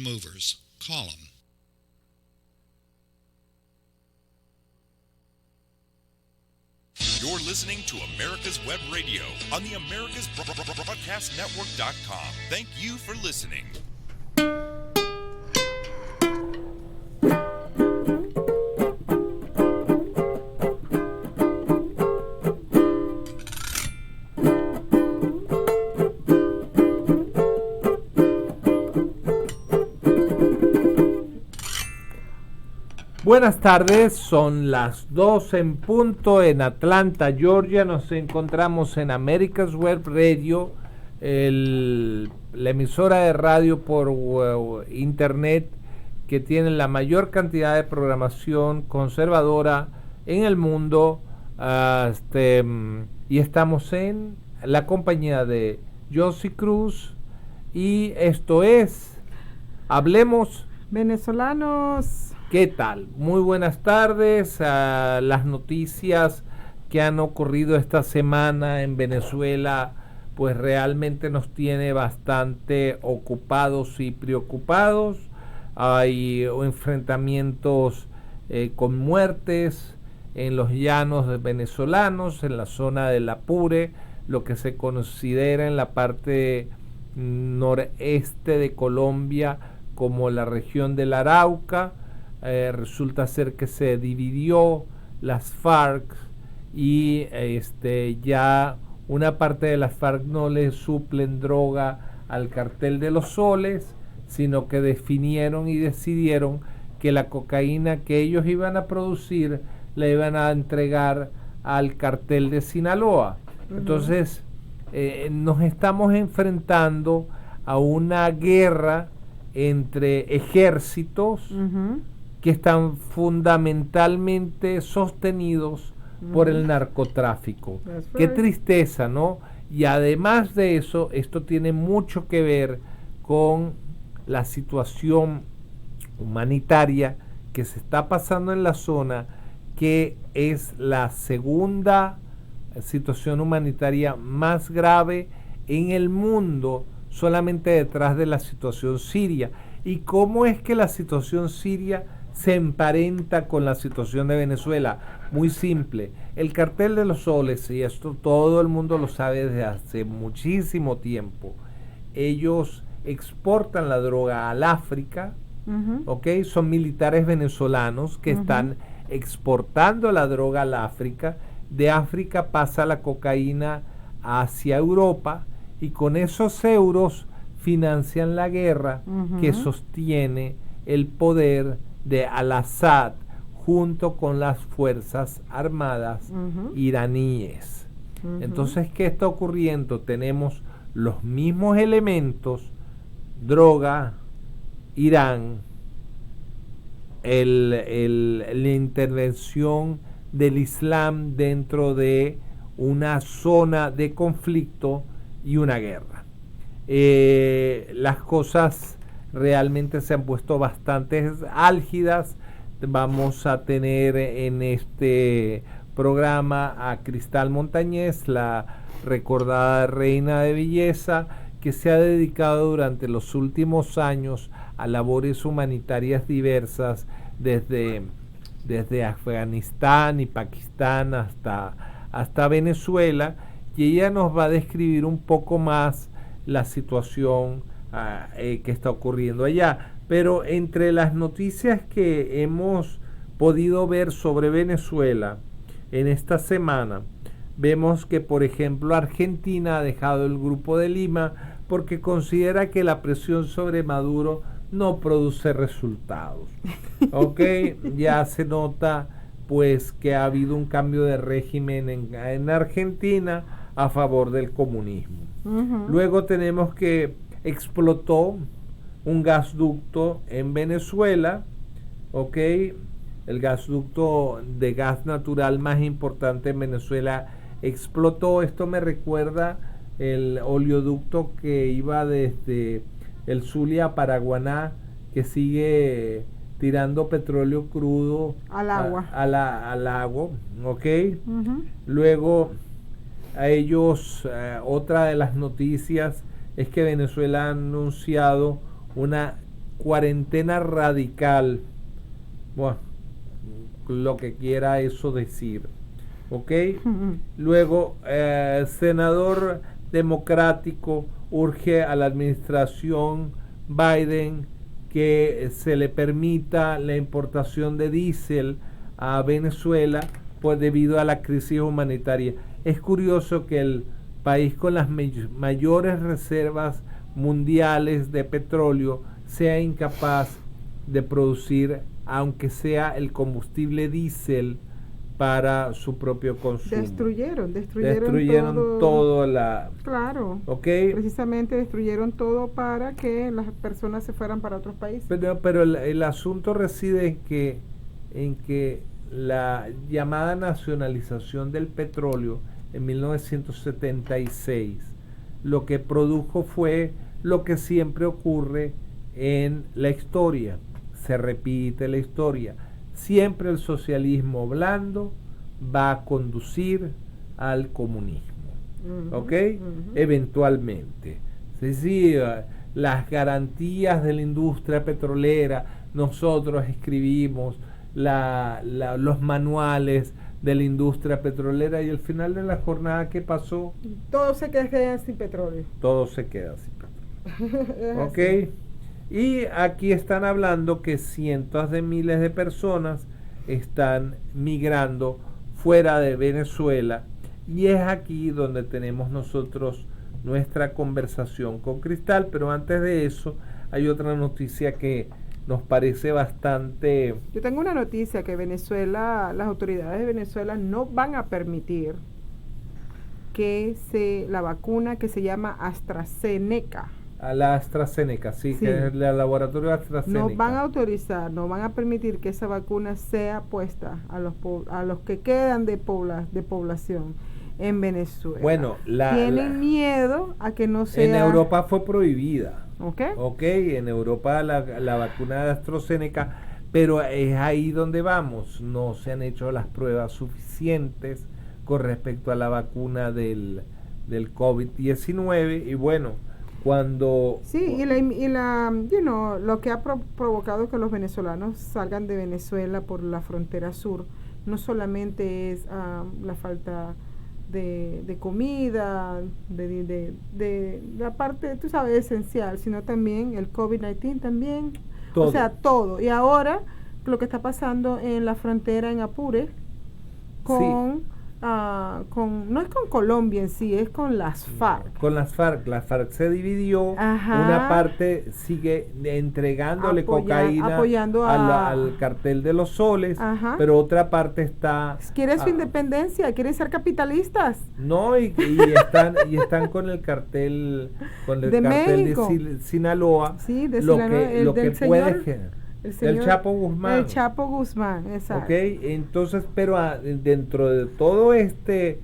movers. Call them. You're listening to America's Web Radio on the AmericasBroadcastNetwork.com. Thank you for listening. Buenas tardes, son las 12 en punto en Atlanta, Georgia. Nos encontramos en America's Web Radio, la emisora de radio por internet que tiene la mayor cantidad de programación conservadora en el mundo. Y estamos en la compañía de Josie Cruz y esto es Hablemos Venezolanos. ¿Qué tal? Muy buenas tardes. Las noticias que han ocurrido esta semana en Venezuela pues realmente nos tiene bastante ocupados y preocupados. Hay enfrentamientos con muertes en los llanos venezolanos, en la zona del Apure, lo que se considera en la parte noreste de Colombia como la región del Arauca. Resulta ser que se dividió las FARC y ya una parte de las FARC no le suplen droga al cartel de los soles, sino que definieron y decidieron que la cocaína que ellos iban a producir la iban a entregar al cartel de Sinaloa. Entonces nos estamos enfrentando a una guerra entre ejércitos que están fundamentalmente sostenidos por el narcotráfico. Qué tristeza, ¿no? Y además de eso, esto tiene mucho que ver con la situación humanitaria que se está pasando en la zona, que es la segunda situación humanitaria más grave en el mundo, solamente detrás de la situación siria. ¿Y cómo es que la situación siria se emparenta con la situación de Venezuela? Muy simple. El cartel de los soles, y esto todo el mundo lo sabe desde hace muchísimo tiempo, ellos exportan la droga al África, ¿ok? Son militares venezolanos que están exportando la droga al África. De África pasa la cocaína hacia Europa y con esos euros financian la guerra que sostiene el poder de Al-Assad junto con las fuerzas armadas iraníes. Entonces, ¿qué está ocurriendo? Tenemos los mismos elementos: droga, Irán, la intervención del Islam dentro de una zona de conflicto y una guerra. Las cosas realmente se han puesto bastante álgidas. Vamos a tener en este programa a Cristal Montañez, la recordada reina de belleza, que se ha dedicado durante los últimos años a labores humanitarias diversas desde Afganistán y Pakistán hasta Venezuela, y ella nos va a describir un poco más la situación que está ocurriendo allá. Pero entre las noticias que hemos podido ver sobre Venezuela en esta semana, vemos que, por ejemplo, Argentina ha dejado el Grupo de Lima porque considera que la presión sobre Maduro no produce resultados. Ok, ya se nota pues que ha habido un cambio de régimen en Argentina a favor del comunismo. Luego tenemos que explotó un gasducto en Venezuela, ok, el gasducto de gas natural más importante en Venezuela explotó. Esto me recuerda el oleoducto que iba desde el Zulia a Paraguaná, que sigue tirando petróleo crudo al agua. Al agua, ¿ok? Luego a ellos, otra de las noticias es que Venezuela ha anunciado una cuarentena radical, bueno, lo que quiera eso decir, ¿ok? Luego, senador democrático urge a la administración Biden que se le permita la importación de diésel a Venezuela, pues debido a la crisis humanitaria. Es curioso que el país con las mayores reservas mundiales de petróleo sea incapaz de producir, aunque sea el combustible diésel, para su propio consumo. Destruyeron todo la... Claro. ¿Ok? Precisamente destruyeron todo para que las personas se fueran para otros países. Pero el asunto reside en que la llamada nacionalización del petróleo en 1976 lo que produjo fue lo que siempre ocurre en la historia. Se repite la historia. Siempre el socialismo blando va a conducir al comunismo, ¿ok? Eventualmente. Sí, las garantías de la industria petrolera, nosotros escribimos los manuales de la industria petrolera y al final de la jornada, ¿qué pasó? Todo se queda sin petróleo. Todo se queda sin petróleo. ¿Ok? Y aquí están hablando que cientos de miles de personas están migrando fuera de Venezuela y es aquí donde tenemos nosotros nuestra conversación con Cristal, pero antes de eso hay otra noticia que nos parece bastante... Yo tengo una noticia que Venezuela, las autoridades de Venezuela no van a permitir que la vacuna que se llama AstraZeneca, a la AstraZeneca, sí, que es el laboratorio AstraZeneca. No van a autorizar, no van a permitir que esa vacuna sea puesta a los que quedan de población en Venezuela. Bueno, tienen miedo a que no sea... En Europa fue prohibida. Ok, en Europa la vacuna de AstraZeneca, pero es ahí donde vamos. No se han hecho las pruebas suficientes con respecto a la vacuna del COVID-19 y bueno, cuando... Sí, lo que ha provocado que los venezolanos salgan de Venezuela por la frontera sur no solamente es la falta de comida, de la parte, tú sabes, esencial, sino también el COVID-19 también, todo. O sea, todo. Y ahora lo que está pasando en la frontera en Apure no es con Colombia en sí, es con las FARC. Con las FARC se dividió. Ajá. Una parte sigue entregándole cocaína apoyando al cartel de los soles. Ajá. Pero otra parte está... Quiere su independencia, quieren ser capitalistas. No, y están con el cartel, de México. De Sinaloa. Sí, de Sinaloa, El Chapo Guzmán. El Chapo Guzmán, exacto. Ok, entonces, pero dentro de todo este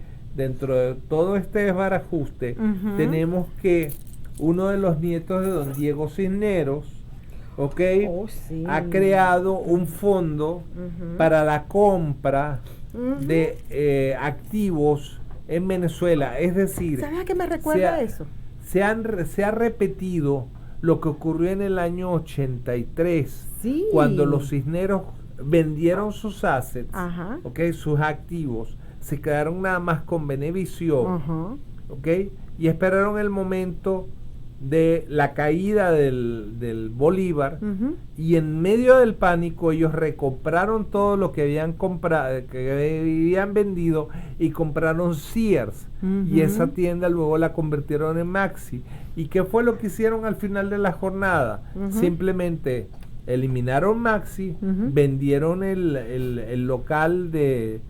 desbarajuste, tenemos que uno de los nietos de don Diego Cisneros, sí, ha creado un fondo para la compra de activos en Venezuela. Es decir, ¿sabes a qué me recuerda eso? Se ha repetido lo que ocurrió en el año 83, sí, cuando los Cisneros vendieron sus assets, sus activos, se quedaron nada más con Venevisión, y esperaron el momento de la caída del Bolívar, y en medio del pánico ellos recompraron todo lo que habían comprado, que habían vendido, y compraron Sears, y esa tienda luego la convirtieron en Maxi. ¿Y qué fue lo que hicieron al final de la jornada? Simplemente eliminaron Maxi, vendieron el local de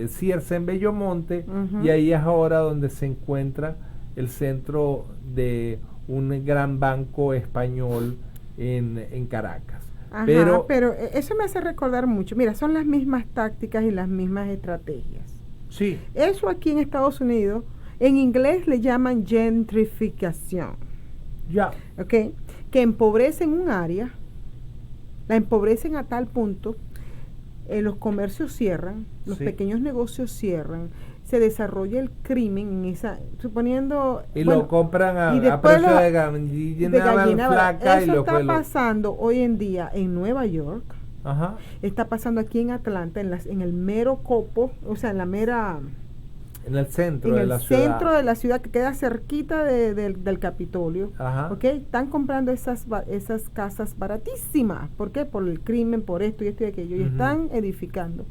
Sears en Bellomonte, y ahí es ahora donde se encuentra el centro de un gran banco español en Caracas. Pero eso me hace recordar mucho. Mira, son las mismas tácticas y las mismas estrategias. Sí. Eso aquí en Estados Unidos, en inglés le llaman gentrificación. Ya. Que empobrecen un área, la empobrecen a tal punto, los comercios cierran, los pequeños negocios cierran, se desarrolla el crimen en esa, suponiendo... Y bueno, lo compran y a después precio lo- de gallina gallina flaca y Eso lo está pasando hoy en día en Nueva York, Ajá. está pasando aquí en Atlanta, en el mero copo, o sea, en la mera... En el centro en de el la centro ciudad. de la ciudad que queda cerquita del Capitolio. Ajá. ¿Ok? Están comprando esas casas baratísimas. ¿Por qué? Por el crimen, por esto y aquello. Y Ujú. están edificando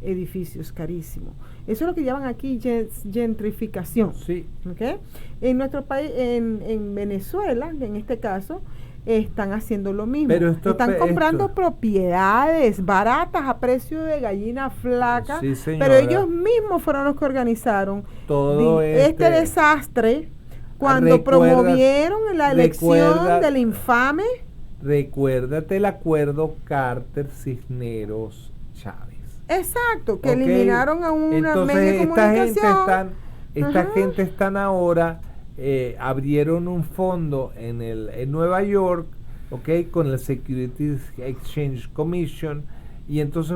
edificios carísimos. Eso es lo que llaman aquí gentrificación. Sí. ¿Ok? En nuestro país, en Venezuela, en este caso, están haciendo lo mismo. Pero esto- Están comprando esto- propiedades baratas a precio de gallina flaca, Sí, señora. pero ellos mismos fueron los que organizaron Todo este desastre cuando Recuerda- promovieron la elección recuerda- del infame. Recuérdate el acuerdo Carter-Cisneros Chávez. Exacto, que ¿Ok? eliminaron a una Entonces, medio de comunicación. esta Ajá. gente están ahora, abrieron un fondo en Nueva York, ¿ok? Con el Securities Exchange Commission, y entonces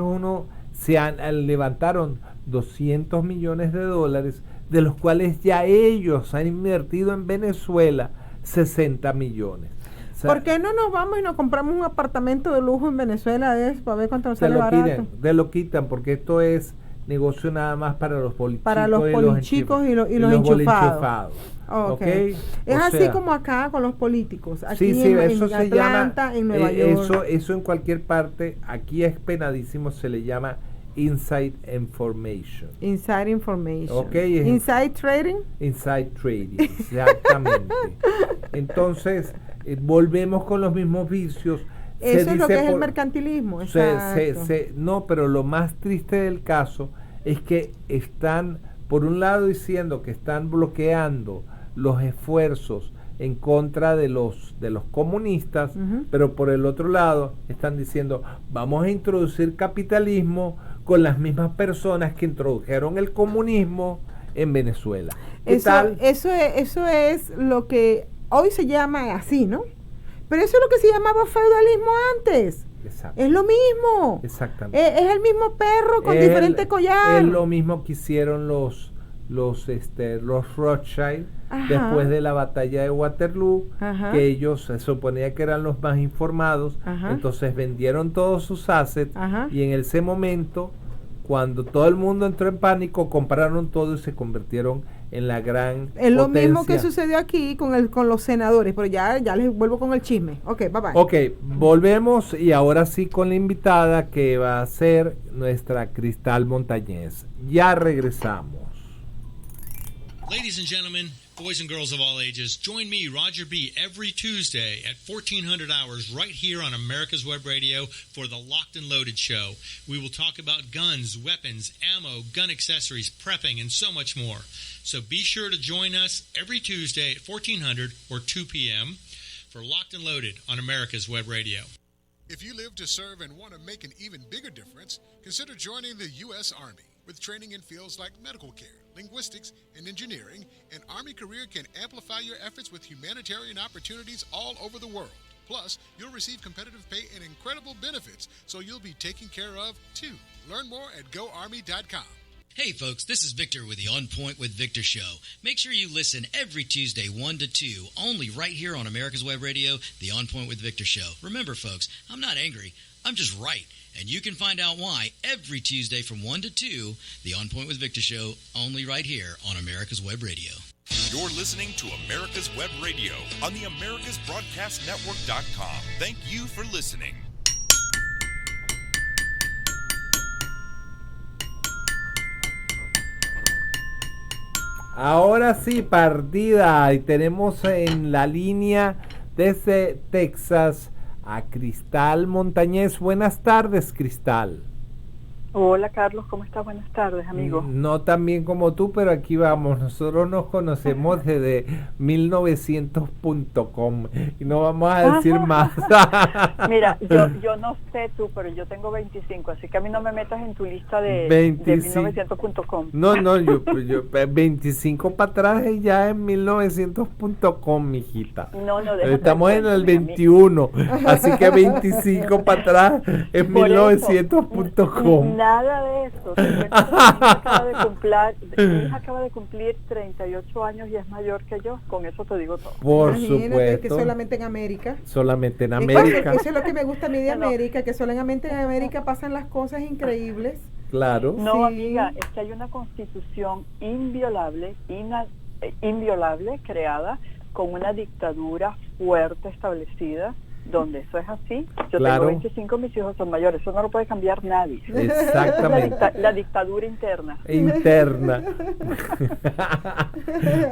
levantaron $200 millones, de los cuales ya ellos han invertido en Venezuela 60 millones. O sea, ¿Por qué no nos vamos y nos compramos un apartamento de lujo en Venezuela para ver cuánto nos te sale lo barato? te lo quitan, porque esto es negocio nada más para los polichicos, Para los polichicos y los enchufados. bolienchufados. Ok. ¿Ok? Es O así sea, como acá con los políticos. Aquí sí, en eso se Atlanta, llama, en Nueva York. eso en cualquier parte, aquí es penadísimo, se le llama inside information. Inside information. Ok, Inside trading. Inside trading, exactamente. Entonces, volvemos con los mismos vicios. Se Eso es lo que dice es el por- mercantilismo. se- Exacto. no, pero lo más triste del caso es que están, por un lado, diciendo que están bloqueando los esfuerzos en contra de los comunistas, Ujú. pero por el otro lado están diciendo vamos a introducir capitalismo con las mismas personas que introdujeron el comunismo en Venezuela. ¿Qué tal? Eso es lo que hoy se llama así, ¿no? Pero eso es lo que se llamaba feudalismo antes. Exacto. Es lo mismo. Exactamente. Es el mismo perro con Es diferente collar. Es lo mismo que hicieron los Rothschild Ajá. después de la batalla de Waterloo, Ajá. que ellos se suponía que eran los más informados, Ajá. entonces vendieron todos sus assets Ajá. y en ese momento, cuando todo el mundo entró en pánico, compraron todo y se convirtieron en la gran Es lo mismo que potencia. sucedió aquí con los senadores, pero ya les vuelvo con el chisme. Ok, bye bye. Ok, volvemos y ahora sí con la invitada que va a ser nuestra Cristal Montañez. Ya regresamos. Ladies and gentlemen, boys and girls of all ages, join me, Roger B., every Tuesday at 1400 hours right here on America's Web Radio for the Locked and Loaded Show. We will talk about guns, weapons, ammo, gun accessories, prepping, and so much more. So be sure to join us every Tuesday at 1400 or 2 p.m. for Locked and Loaded on America's Web Radio. If you live to serve and want to make an even bigger difference, consider joining the U.S. Army. With training in fields like medical care, linguistics, and engineering, an Army career can amplify your efforts with humanitarian opportunities all over the world. Plus, you'll receive competitive pay and incredible benefits, so you'll be taken care of, too. Learn more at GoArmy.com. Hey folks, this is Victor with the On Point with Victor show. Make sure you listen every Tuesday 1 to 2, only right here on America's Web Radio, the On Point with Victor show. Remember folks, I'm not angry, I'm just right. And you can find out why every Tuesday from 1 to 2, the On Point with Victor show, only right here on America's Web Radio. You're listening to America's Web Radio on the AmericasBroadcastNetwork.com. Thank you for listening. Ahora sí, partida. Y tenemos en la línea desde Texas a Cristal Montañez. Buenas tardes, Cristal. Hola Carlos, ¿cómo estás? Buenas tardes, amigo. No tan bien como tú, pero aquí vamos. Nosotros nos conocemos desde 1900.com y no vamos a decir más. Mira, yo no sé tú, pero yo tengo 25, así que a mí no me metas en tu lista de 1900.com. No, yo 25 para atrás y ya en 1900.com, mijita. No, déjame Estamos en el decirte, 21, así que 25 para atrás es Por eso, 1900.com. Nada de eso. Te cuento que mi hija acaba de cumplir 38 años y es mayor que yo. Con eso te digo todo. Por Imagínate supuesto. que solamente en América. Solamente en Es que América. eso es lo que me gusta a mí de No. América, que solamente en América pasan las cosas increíbles. Claro. No, Sí. amiga, es que hay una constitución inviolable, inviolable, creada con una dictadura fuerte establecida, donde eso es así. Yo Claro. tengo 25, mis hijos son mayores, eso no lo puede cambiar nadie. Exactamente. La dictadura interna. Interna.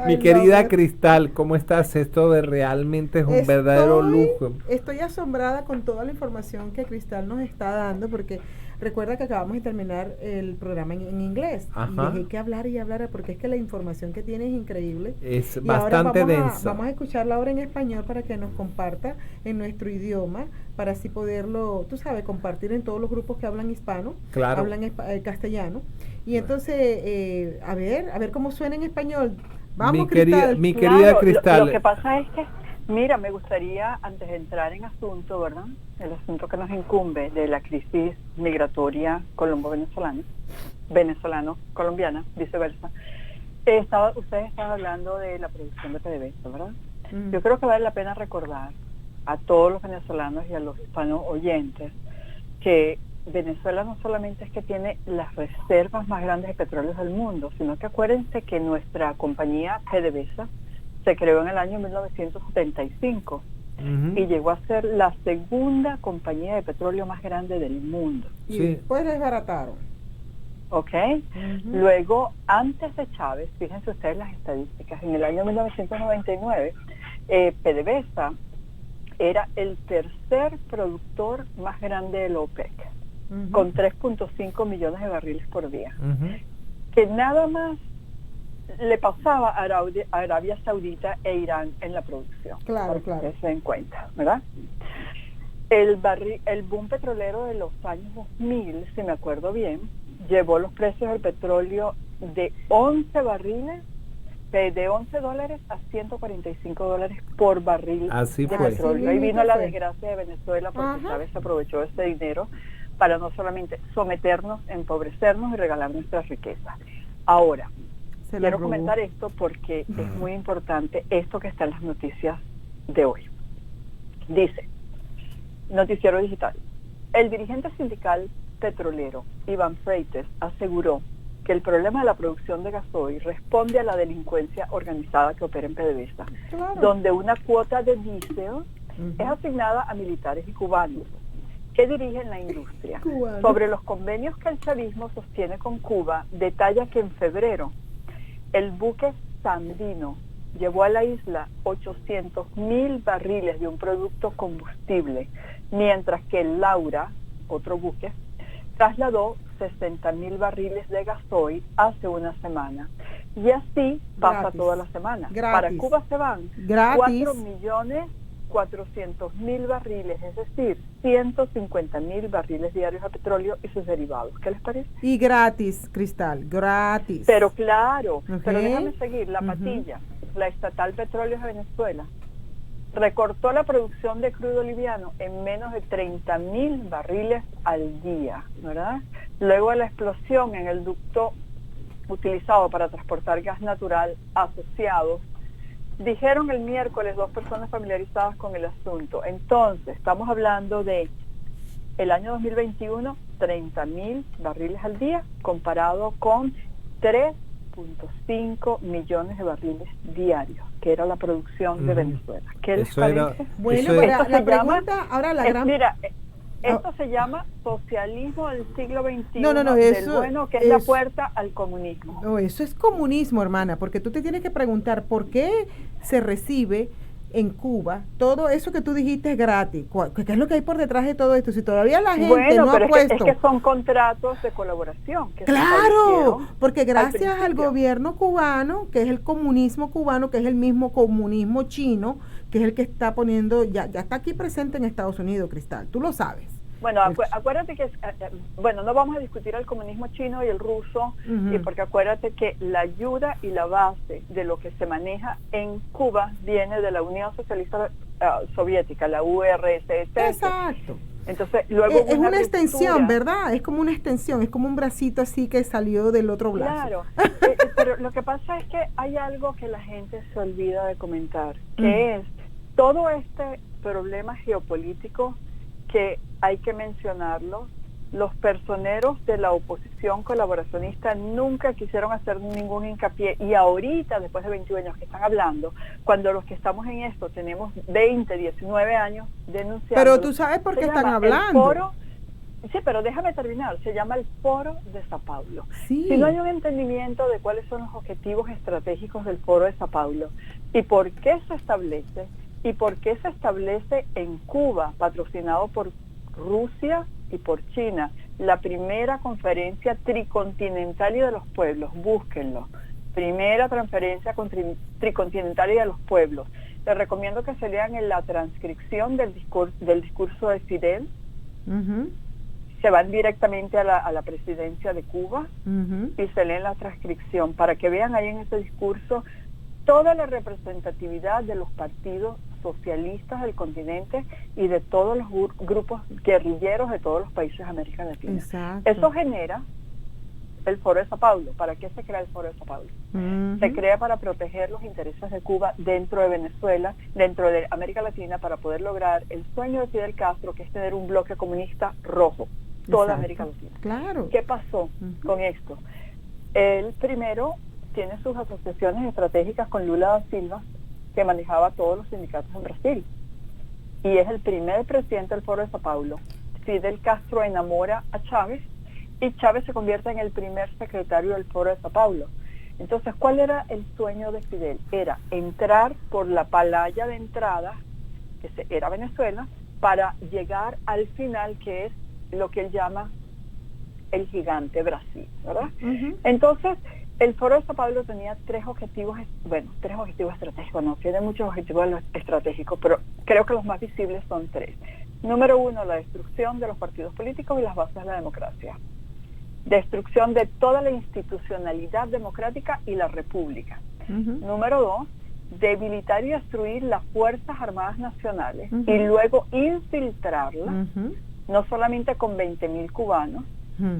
Mi Ay, querida no, Cristal, ¿cómo estás? Esto de realmente es un verdadero lujo. Estoy asombrada con toda la información que Cristal nos está dando, porque recuerda que acabamos de terminar el programa en inglés. Ajá. Y dejé que hablar y hablar, porque es que la información que tiene es increíble. Es Y ahora bastante vamos densa. vamos a escucharla ahora en español para que nos comparta en nuestro idioma, para así poderlo, tú sabes, compartir en todos los grupos que hablan hispano, Claro. hablan castellano. Y entonces, a ver cómo suena en español. Vamos, Mi querida- Cristal. mi Claro, querida Cristal. Lo que pasa es que, mira, me gustaría, antes de entrar en asunto, ¿verdad? El asunto que nos incumbe de la crisis migratoria colombo-venezolana, venezolano-colombiana, viceversa. Ustedes estaban hablando de la producción de PDVSA, ¿verdad? Mm. Yo creo que vale la pena recordar a todos los venezolanos y a los hispanos oyentes que Venezuela no solamente es que tiene las reservas más grandes de petróleo del mundo, sino que acuérdense que nuestra compañía PDVSA se creó en el año 1975 Ujú. y llegó a ser la segunda compañía de petróleo más grande del mundo. Y Sí. después desbarataron. ¿Ok? Ujú. Luego, antes de Chávez, fíjense ustedes las estadísticas, en el año 1999, PDVSA era el tercer productor más grande del OPEC, Ujú. con 3.5 millones de barriles por día, Ujú. que nada más le pasaba a Arabia Saudita e Irán en la producción. Claro, para claro. que se den cuenta, ¿verdad? El boom petrolero de los años 2000, si me acuerdo bien, llevó los precios del petróleo de 11 barriles, de $11 a $145 por barril Así de fue. petróleo. Así Ahí vino la fue. desgracia de Venezuela porque Ajá. Chávez aprovechó ese dinero para no solamente someternos, empobrecernos y regalar nuestras riquezas. Ahora, Se la quiero robó. comentar esto porque es muy importante esto que está en las noticias de hoy. Dice, Noticiero Digital, el dirigente sindical petrolero Iván Freites aseguró que el problema de la producción de gasoil responde a la delincuencia organizada que opera en PDVSA, Claro. donde una cuota de diésel Ujú. es asignada a militares y cubanos que dirigen la industria. Cubanos. Sobre los convenios que el chavismo sostiene con Cuba, detalla que en febrero el buque Sandino llevó a la isla 800,000 barriles de un producto combustible, mientras que el Laura, otro buque, trasladó 60,000 barriles de gasoil hace una semana. Y así pasa Gratis. toda la semana. Gratis. Para Cuba se van Gratis. 4.400.000 barriles, es decir, 150,000 barriles diarios de petróleo y sus derivados. ¿Qué les parece? Y gratis, Cristal, gratis. Pero claro, Ok. pero déjame seguir, la Ujú. patilla, la estatal Petróleos de Venezuela, recortó la producción de crudo liviano en menos de 30,000 barriles al día, ¿verdad? Luego de la explosión en el ducto utilizado para transportar gas natural asociado, dijeron el miércoles 2 personas familiarizadas con el asunto. Entonces, estamos hablando de el año 2021, 30,000 barriles al día, comparado con 3.5 millones de barriles diarios, que era la producción de Ujú. Venezuela. ¿Qué les Eso era- parece? Bueno, Eso pero Esto la se llama- pregunta, ahora la Es- gran... mira, esto se llama socialismo del siglo XXI, No, del eso bueno, que es la es- puerta al comunismo. No, eso es comunismo, hermana, porque tú te tienes que preguntar por qué se recibe en Cuba todo eso que tú dijiste es gratis. ¿Qué es lo que hay por detrás de todo esto? Si todavía la gente Bueno, no pero ha es que, puesto... es que son contratos de colaboración. Que se Claro, establecieron porque gracias al principio. gobierno cubano, que es el comunismo cubano, que es el mismo comunismo chino, que es el que está poniendo, ya está aquí presente en Estados Unidos, Cristal, tú lo sabes. Bueno, acuérdate que, bueno, no vamos a discutir el comunismo chino y el ruso, Ujú. y porque acuérdate que la ayuda y la base de lo que se maneja en Cuba viene de la Unión Socialista Soviética, la URSS. Exacto. Entonces, luego Es una extensión, ruptura. ¿verdad? Es como una extensión, es como un bracito así que salió del otro brazo. Claro, pero lo que pasa es que hay algo que la gente se olvida de comentar, que es todo este problema geopolítico que hay que mencionarlo. Los personeros de la oposición colaboracionista nunca quisieron hacer ningún hincapié, y ahorita, después de 21 años que están hablando, cuando los que estamos en esto tenemos 20, 19 años denunciando. Pero tú sabes por qué están hablando. Sí, pero déjame terminar. Se llama el Foro de Sao Paulo. Sí. Si no hay un entendimiento de cuáles son los objetivos estratégicos del Foro de Sao Paulo y por qué se establece en Cuba, patrocinado por Rusia y por China, la primera conferencia tricontinental y de los pueblos, búsquenlo, primera conferencia tricontinental y de los pueblos. Les recomiendo que se lean en la transcripción del discurso de Fidel. Se van directamente a la presidencia de Cuba y se leen la transcripción para que vean ahí en ese discurso toda la representatividad de los partidos socialistas del continente y de todos los grupos guerrilleros de todos los países de América Latina. Exacto. Eso genera el Foro de Sao Paulo. ¿Para qué se crea el Foro de Sao Paulo? Se crea para proteger los intereses de Cuba dentro de Venezuela, dentro de América Latina, para poder lograr el sueño de Fidel Castro, que es tener un bloque comunista rojo, toda América Latina. Claro. ¿Qué pasó con esto? Él primero tiene sus asociaciones estratégicas con Lula da Silva, que manejaba todos los sindicatos en Brasil, y es el primer presidente del Foro de Sao Paulo. Fidel Castro enamora a Chávez y Chávez se convierte en el primer secretario del Foro de Sao Paulo. Entonces, ¿cuál era el sueño de Fidel? Era entrar por la palaya de entrada, era Venezuela, para llegar al final, que es lo que él llama el gigante Brasil, ¿verdad? Entonces, el Foro de Sao Paulo tenía tres objetivos estratégicos, no, tiene muchos objetivos estratégicos, pero creo que los más visibles son tres. Número uno, la destrucción de los partidos políticos y las bases de la democracia. Destrucción de toda la institucionalidad democrática y la república. Número dos, debilitar y destruir las Fuerzas Armadas Nacionales y luego infiltrarlas, no solamente con 20.000 cubanos,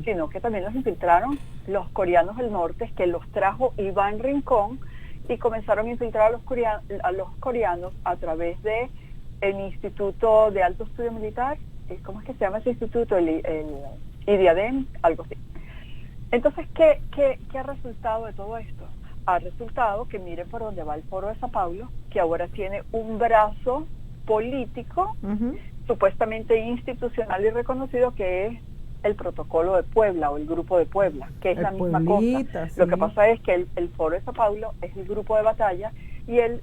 sino que también los infiltraron los coreanos del norte, que los trajo Iván Rincón, y comenzaron a infiltrar a los coreanos a través de el Instituto de Alto Estudio Militar. ¿Cómo es que se llama ese instituto? El IDIADEM, algo así. Entonces, ¿qué ha resultado de todo esto? Ha resultado que miren por dónde va el Foro de Sao Paulo, que ahora tiene un brazo político, supuestamente institucional y reconocido, que es el Protocolo de Puebla o el Grupo de Puebla, que es la misma cosa. Lo que pasa es que el Foro de Sao Paulo es el grupo de batalla, y el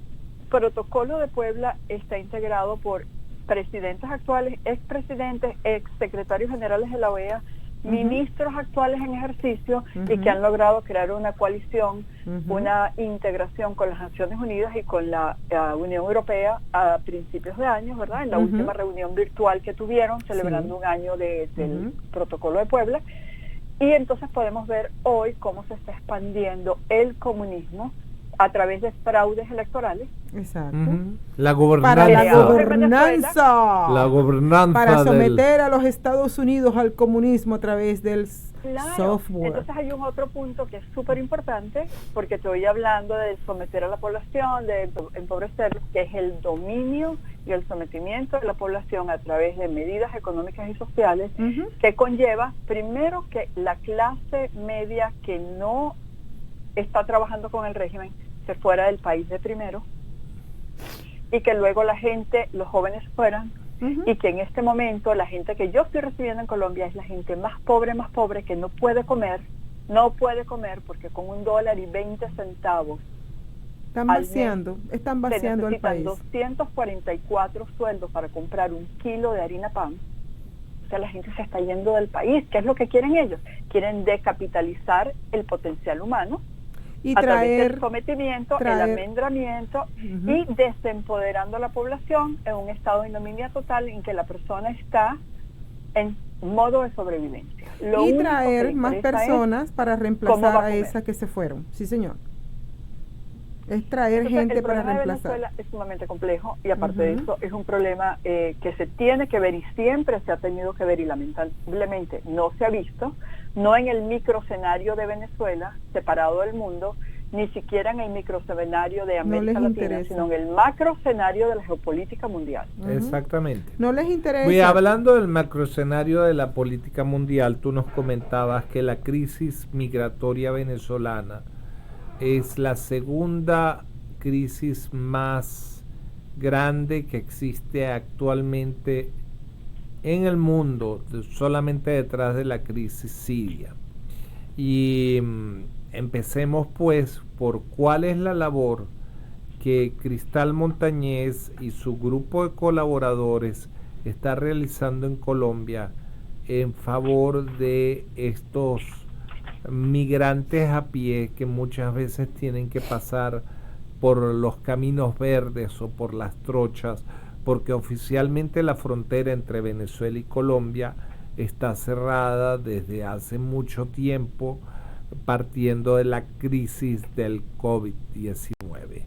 Protocolo de Puebla está integrado por presidentes actuales, expresidentes, exsecretarios generales de la OEA, ministros actuales en ejercicio, y que han logrado crear una coalición, una integración con las Naciones Unidas y con la Unión Europea a principios de año, ¿verdad? En la última reunión virtual que tuvieron, celebrando un año del Protocolo de Puebla. Y entonces podemos ver hoy cómo se está expandiendo el comunismo a través de fraudes electorales. Exacto. La gobernanza. Para la gobernanza. La gobernanza. Para someter a los Estados Unidos al comunismo a través del software. Entonces hay un otro punto que es súper importante, porque estoy hablando de someter a la población, de empobrecerlos, que es el dominio y el sometimiento de la población a través de medidas económicas y sociales, que conlleva, primero, que la clase media que no está trabajando con el régimen se fuera del país de primero, y que luego la gente, los jóvenes fueran, y que en este momento la gente que yo estoy recibiendo en Colombia es la gente más pobre, que no puede comer, porque con $1.20 están vaciando el país. 244 sueldos para comprar un kilo de harina pan. O sea, la gente se está yendo del país. ¿Qué es lo que quieren ellos? Quieren decapitalizar el potencial humano y a través del sometimiento, el almendramiento, y desempoderando a la población en un estado de ignominia total en que la persona está en modo de sobrevivencia. Y traer más personas para reemplazar a esas que se fueron. Sí, señor. Es traer Entonces, gente el para problema de reemplazar. Venezuela es sumamente complejo y aparte de eso es un problema que se tiene que ver y siempre se ha tenido que ver y lamentablemente no se ha visto, no en el microescenario de Venezuela, separado del mundo, ni siquiera en el microescenario de América Latina, interesa. sino en el macroescenario de la geopolítica mundial. Exactamente. No les interesa. Oye, hablando del macroescenario de la política mundial, tú nos comentabas que la crisis migratoria venezolana es la segunda crisis más grande que existe actualmente en el mundo, solamente detrás de la crisis siria. Y empecemos pues por cuál es la labor que Cristal Montañez y su grupo de colaboradores está realizando en Colombia en favor de estos migrantes a pie que muchas veces tienen que pasar por los caminos verdes o por las trochas, porque oficialmente la frontera entre Venezuela y Colombia está cerrada desde hace mucho tiempo, partiendo de la crisis del COVID-19.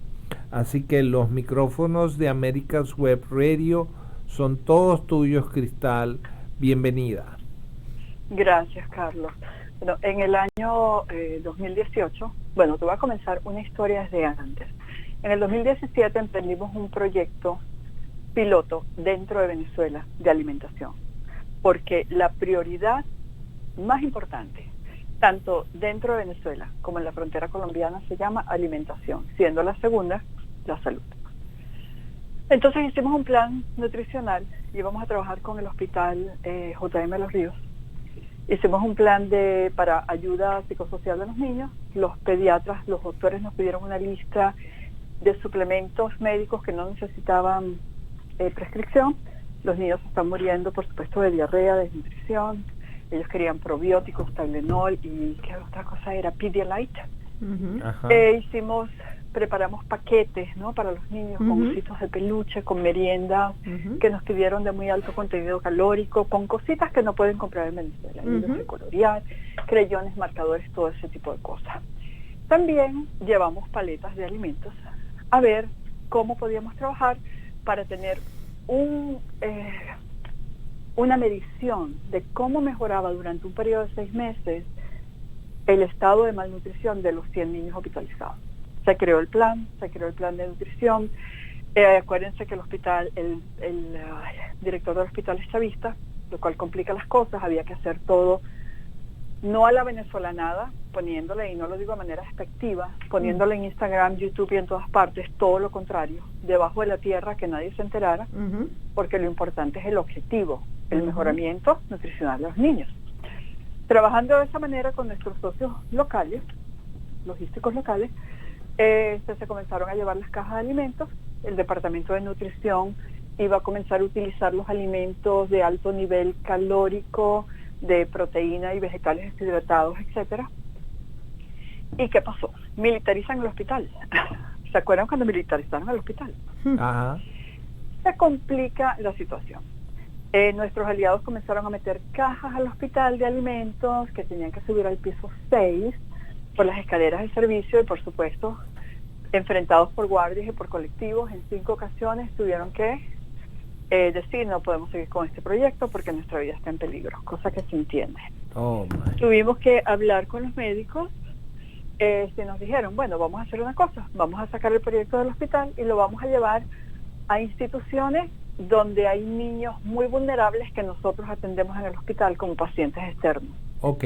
Así que los micrófonos de America's Web Radio son todos tuyos, Cristal. Bienvenida. Gracias, Carlos. Bueno, en el año 2018, bueno, te voy a comenzar una historia desde antes. En el 2017 emprendimos un proyecto piloto dentro de Venezuela de alimentación, porque la prioridad más importante, tanto dentro de Venezuela como en la frontera colombiana, se llama alimentación, siendo la segunda la salud. Entonces hicimos un plan nutricional y íbamos a trabajar con el hospital J.M. Los Ríos. Hicimos un plan para ayuda psicosocial de los niños. Los pediatras, los doctores nos pidieron una lista de suplementos médicos que no necesitaban prescripción. Los niños están muriendo, por supuesto, de diarrea, desnutrición. Ellos querían probióticos, Tylenol y ¿qué otra cosa era? Pedialyte. Preparamos paquetes, ¿no?, para los niños con ositos de peluche, con meriendas que nos pidieron de muy alto contenido calórico, con cositas que no pueden comprar en Venezuela, libros de colorear, creyones, marcadores, todo ese tipo de cosas. También llevamos paletas de alimentos a ver cómo podíamos trabajar para tener una medición de cómo mejoraba durante un periodo de 6 meses el estado de malnutrición de los 100 niños hospitalizados. Se creó el plan de nutrición. Acuérdense que el hospital, el director del hospital es chavista, lo cual complica las cosas. Había que hacer todo, no a la venezolanada, poniéndole, y no lo digo de manera despectiva, poniéndole en Instagram, YouTube y en todas partes, todo lo contrario, debajo de la tierra, que nadie se enterara, porque lo importante es el objetivo, el mejoramiento nutricional de los niños. Trabajando de esa manera con nuestros socios locales, logísticos locales, se comenzaron a llevar las cajas de alimentos. El departamento de nutrición iba a comenzar a utilizar los alimentos de alto nivel calórico, de proteína y vegetales deshidratados, etcétera. ¿Y qué pasó? Militarizan el hospital. ¿Se acuerdan cuando militarizaron el hospital? Ajá. Se complica la situación. Nuestros aliados comenzaron a meter cajas al hospital de alimentos que tenían que subir al piso 6 por las escaleras de servicio y, por supuesto, enfrentados por guardias y por colectivos. En 5 ocasiones tuvieron que decir: no podemos seguir con este proyecto porque nuestra vida está en peligro, cosa que se entiende. Tuvimos que hablar con los médicos. Nos dijeron: bueno, vamos a hacer una cosa, vamos a sacar el proyecto del hospital y lo vamos a llevar a instituciones donde hay niños muy vulnerables que nosotros atendemos en el hospital como pacientes externos. Ok,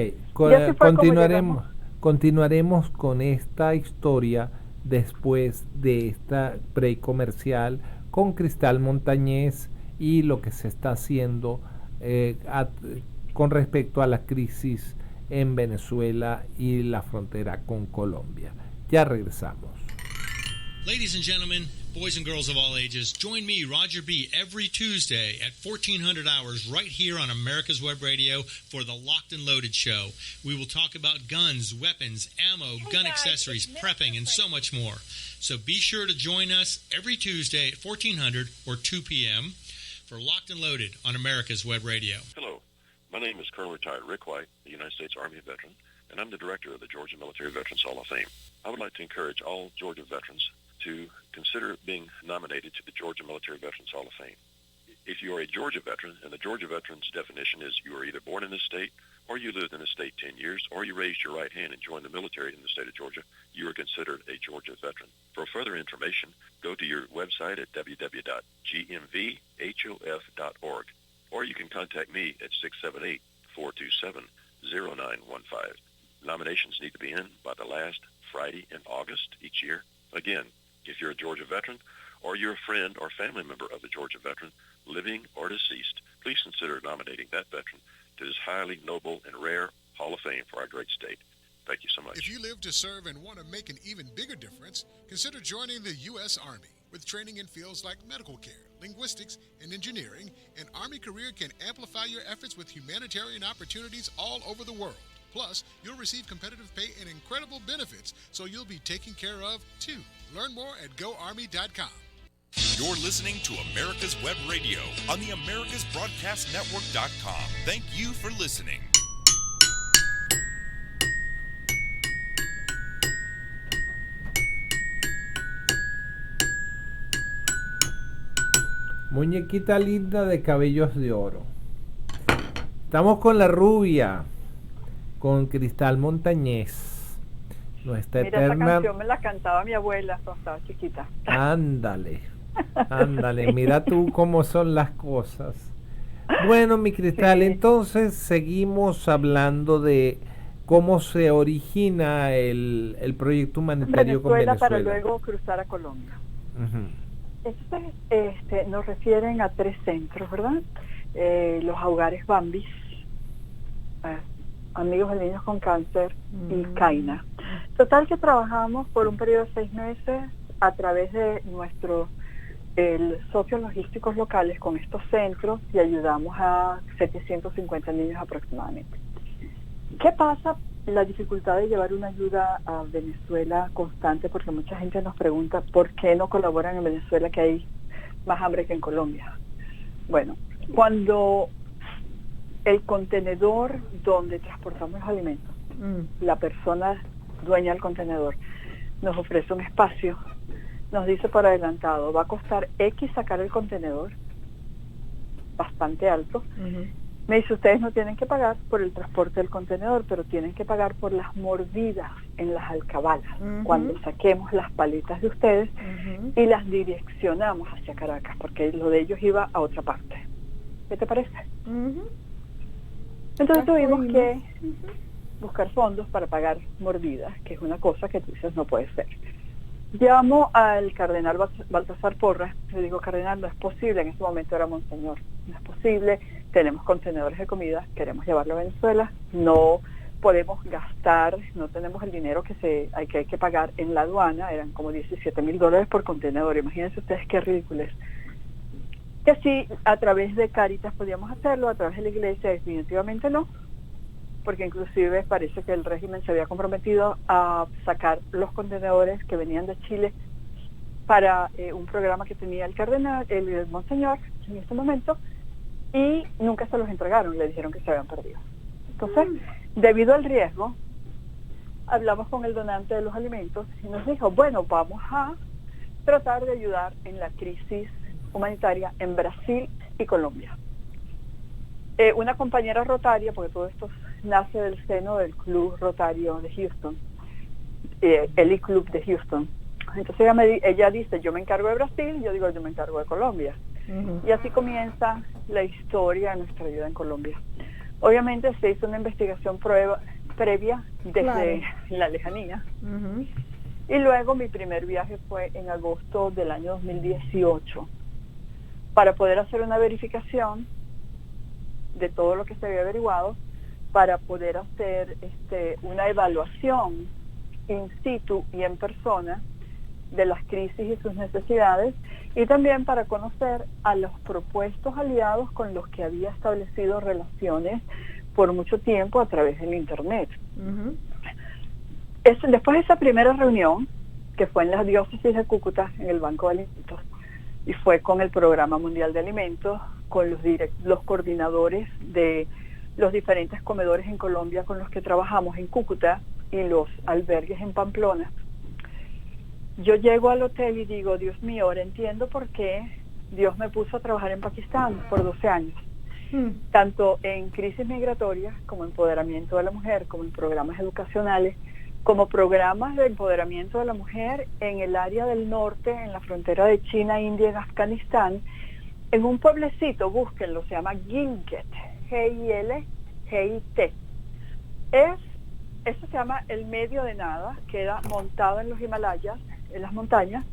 continuaremos con esta historia después de esta break comercial con Cristal Montañez y lo que se está haciendo con respecto a la crisis en Venezuela y la frontera con Colombia. Ya regresamos. Ladies and gentlemen, boys and girls of all ages, join me, Roger B., every Tuesday at 1400 hours right here on America's Web Radio for the Locked and Loaded Show. We will talk about guns, weapons, ammo, gun accessories, prepping, and so much more. So be sure to join us every Tuesday at 1400 or 2 p.m. for Locked and Loaded on America's Web Radio. Hello, my name is Colonel Retired Rick White, a United States Army veteran, and I'm the director of the Georgia Military Veterans Hall of Fame. I would like to encourage all Georgia veterans to consider being nominated to the Georgia Military Veterans Hall of Fame. If you are a Georgia veteran, and the Georgia veterans definition is you were either born in this state, or you lived in the state 10 years, or you raised your right hand and joined the military in the state of Georgia, you are considered a Georgia veteran. For further information, go to your website at www.gmvhof.org, or you can contact me at 678-427-0915. Nominations need to be in by the last Friday in August each year. Again, if you're a Georgia veteran, or you're a friend or family member of a Georgia veteran, living or deceased, please consider nominating that veteran to this highly noble and rare Hall of Fame for our great state. Thank you so much. If you live to serve and want to make an even bigger difference, consider joining the U.S. Army. With training in fields like medical care, linguistics, and engineering, an Army career can amplify your efforts with humanitarian opportunities all over the world. Plus, you'll receive competitive pay and incredible benefits, so you'll be taken care of, too. Learn more at GoArmy.com. You're listening to America's Web Radio on the AmericasBroadcastNetwork.com. Thank you for listening. Muñequita linda de cabellos de oro. Estamos con la rubia, con Cristal Montañez. Nuestra Mira, eterna... esa canción me la cantaba mi abuela cuando estaba chiquita. Ándale, ándale, mira tú cómo son las cosas. Bueno, mi Cristal, Sí. entonces seguimos hablando de cómo se origina el proyecto humanitario con Venezuela Venezuela. para luego cruzar a Colombia. Ujú. Entonces, nos refieren a 3 centros, ¿verdad? Los hogares Bambis, Amigos de Niños con Cáncer y CAINA. Total que trabajamos por un periodo de 6 meses a través de nuestros socios logísticos locales con estos centros y ayudamos a 750 niños aproximadamente. ¿Qué pasa? La dificultad de llevar una ayuda a Venezuela constante, porque mucha gente nos pregunta por qué no colaboran en Venezuela, que hay más hambre que en Colombia. Bueno, cuando el contenedor donde transportamos los alimentos, la persona dueña del contenedor nos ofrece un espacio, nos dice por adelantado, va a costar X sacar el contenedor, bastante alto. Me dice, ustedes no tienen que pagar por el transporte del contenedor, pero tienen que pagar por las mordidas en las alcabalas, cuando saquemos las paletas de ustedes y las direccionamos hacia Caracas, porque lo de ellos iba a otra parte. ¿Qué te parece? Entonces tuvimos que buscar fondos para pagar mordidas, que es una cosa que tú dices no puede ser. Llamo al cardenal Baltasar Porras, le digo, cardenal, no es posible, en ese momento era monseñor, no es posible, tenemos contenedores de comida, queremos llevarlo a Venezuela, no podemos gastar, no tenemos el dinero que hay que pagar en la aduana, eran como $17,000 por contenedor, imagínense ustedes qué ridículo es. Que sí, a través de Cáritas podíamos hacerlo, a través de la iglesia definitivamente no, porque inclusive parece que el régimen se había comprometido a sacar los contenedores que venían de Chile para un programa que tenía el cardenal, el monseñor en este momento, y nunca se los entregaron, le dijeron que se habían perdido. Entonces, debido al riesgo, hablamos con el donante de los alimentos y nos dijo, bueno, vamos a tratar de ayudar en la crisis humanitaria en Brasil y Colombia. Una compañera rotaria, porque todo esto nace del seno del Club Rotario de Houston, el I-Club de Houston. Entonces ella dice, yo me encargo de Brasil, yo digo, yo me encargo de Colombia. Y así comienza la historia de nuestra ayuda en Colombia. Obviamente se hizo una investigación previa desde la lejanía. Y luego mi primer viaje fue en agosto del año 2018 para poder hacer una verificación de todo lo que se había averiguado, para poder hacer una evaluación in situ y en persona de las crisis y sus necesidades, y también para conocer a los propuestos aliados con los que había establecido relaciones por mucho tiempo a través del internet. Después de esa primera reunión, que fue en la diócesis de Cúcuta, en el Banco de Alimentos, y fue con el Programa Mundial de Alimentos, con los coordinadores de los diferentes comedores en Colombia con los que trabajamos en Cúcuta y los albergues en Pamplona, yo llego al hotel y digo, Dios mío, ahora entiendo por qué Dios me puso a trabajar en Pakistán por 12 años. Tanto en crisis migratoria, como empoderamiento de la mujer, como en programas educacionales, como programas de empoderamiento de la mujer en el área del norte, en la frontera de China, India y Afganistán, en un pueblecito, búsquenlo, se llama Gilgit, Gilgit. Eso se llama el medio de nada, queda montado en los Himalayas, en las montañas,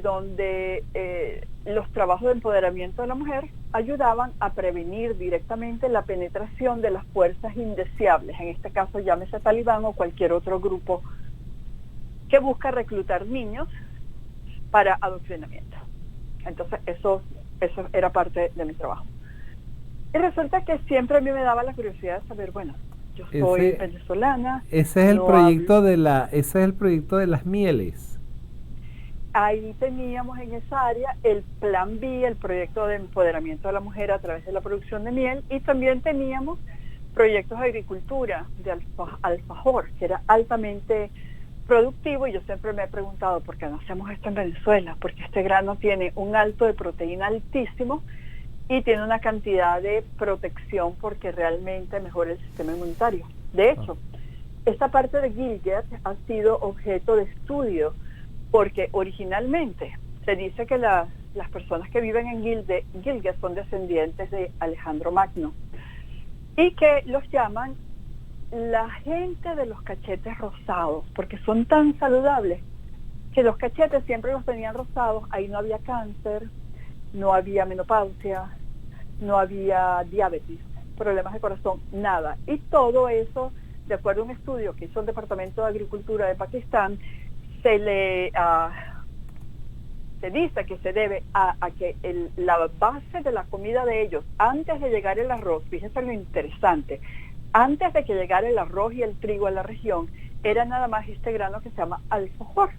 donde los trabajos de empoderamiento de la mujer ayudaban a prevenir directamente la penetración de las fuerzas indeseables, en este caso llámese Talibán o cualquier otro grupo que busca reclutar niños para adoctrinamiento. Entonces eso era parte de mi trabajo. Y resulta que siempre a mí me daba la curiosidad de saber, bueno, yo soy venezolana. Ese es el proyecto ese es el proyecto de las mieles. Ahí teníamos en esa área el Plan B, el proyecto de empoderamiento de la mujer a través de la producción de miel, y también teníamos proyectos de agricultura, de alfajor, que era altamente productivo, y yo siempre me he preguntado, ¿por qué no hacemos esto en Venezuela? Porque este grano tiene un alto de proteína altísimo y tiene una cantidad de protección porque realmente mejora el sistema inmunitario. De hecho, esta parte de Gilgit ha sido objeto de estudio porque originalmente se dice que las personas que viven en Gilgit son descendientes de Alejandro Magno y que los llaman la gente de los cachetes rosados, porque son tan saludables que los cachetes siempre los tenían rosados. Ahí no había cáncer, no había menopausia, no había diabetes, problemas de corazón, nada. Y todo eso, de acuerdo a un estudio que hizo el Departamento de Agricultura de Pakistán, se dice que se debe a que la base de la comida de ellos, antes de llegar el arroz, fíjense lo interesante, antes de que llegara el arroz y el trigo a la región, era nada más este grano que se llama alfajor,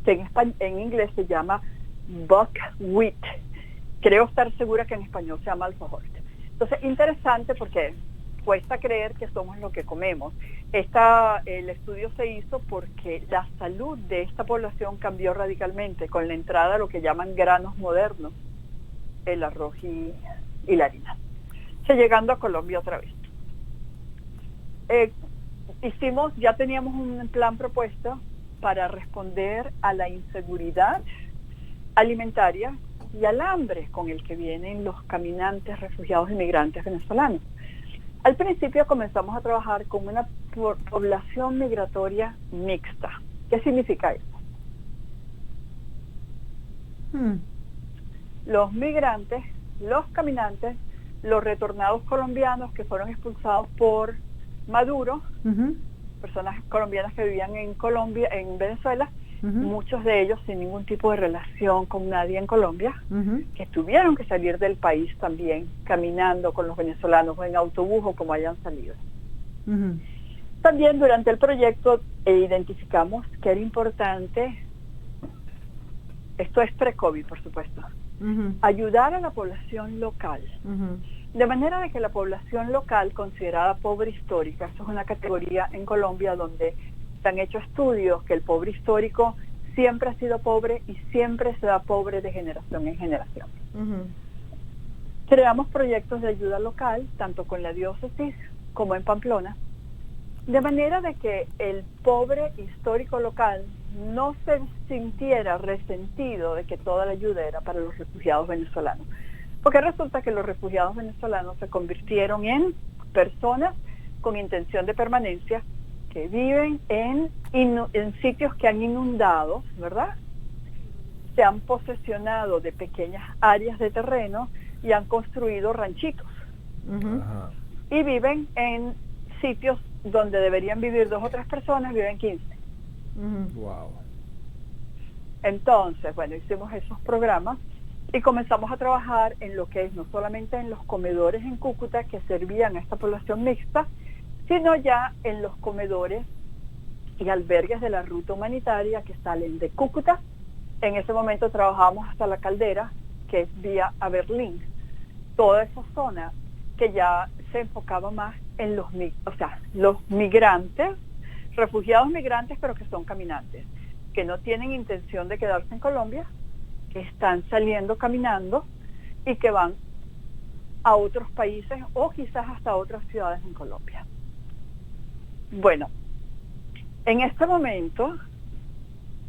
que en inglés se llama buckwheat. Creo estar segura que en español se llama alfajor. Entonces, interesante porque cuesta creer que somos lo que comemos. El estudio se hizo porque la salud de esta población cambió radicalmente con la entrada de lo que llaman granos modernos, el arroz y la harina. Llegando a Colombia otra vez. Ya teníamos un plan propuesto para responder a la inseguridad alimentaria y al hambre con el que vienen los caminantes, refugiados y migrantes venezolanos. Al principio comenzamos a trabajar con una población migratoria mixta. ¿Qué significa eso? Los migrantes, los caminantes, los retornados colombianos que fueron expulsados por Maduro, personas colombianas que vivían en Colombia, en Venezuela, muchos de ellos sin ningún tipo de relación con nadie en Colombia, que tuvieron que salir del país también, caminando con los venezolanos o en autobús o como hayan salido. También durante el proyecto identificamos que era importante, esto es pre-COVID por supuesto, ayudar a la población local. De manera de que la población local considerada pobre histórica, esto es una categoría en Colombia donde se han hecho estudios que el pobre histórico siempre ha sido pobre y siempre se da pobre de generación en generación. Creamos proyectos de ayuda local, tanto con la diócesis como en Pamplona, de manera de que el pobre histórico local no se sintiera resentido de que toda la ayuda era para los refugiados venezolanos. Porque resulta que los refugiados venezolanos se convirtieron en personas con intención de permanencia que viven en sitios que han inundado, ¿verdad? Se han posesionado de pequeñas áreas de terreno y han construido ranchitos. Y viven en sitios donde deberían vivir 2 o 3 personas, viven 15. Wow. Entonces, bueno, hicimos esos programas y comenzamos a trabajar en lo que es no solamente en los comedores en Cúcuta que servían a esta población mixta, sino ya en los comedores y albergues de la ruta humanitaria que salen de Cúcuta. En ese momento trabajamos hasta La Caldera, que es vía a Berlín. Toda esa zona que ya se enfocaba más en los migrantes, refugiados migrantes, pero que son caminantes, que no tienen intención de quedarse en Colombia, que están saliendo caminando y que van a otros países o quizás hasta otras ciudades en Colombia. Bueno, en este momento,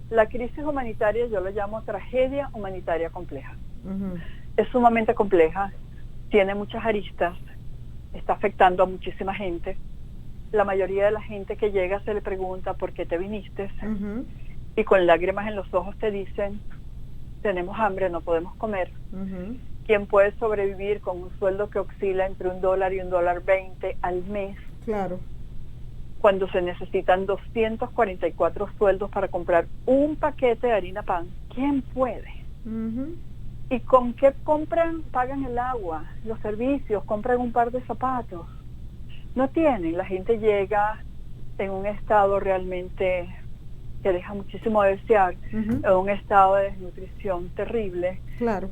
la crisis humanitaria yo la llamo tragedia humanitaria compleja. Ujú. Es sumamente compleja, tiene muchas aristas, está afectando a muchísima gente. La mayoría de la gente que llega se le pregunta ¿por qué te viniste? Ujú. Y con lágrimas en los ojos te dicen, tenemos hambre, no podemos comer. Ujú. ¿Quién puede sobrevivir con un sueldo que oscila entre $1 y $1.20 al mes, Claro. cuando se necesitan 244 sueldos para comprar un paquete de harina pan? ¿Quién puede? Ujú. ¿Y con qué compran? Pagan el agua, los servicios, compran un par de zapatos. No tienen. La gente llega en un estado realmente que deja muchísimo de desear, Ujú. en un estado de desnutrición terrible. Claro.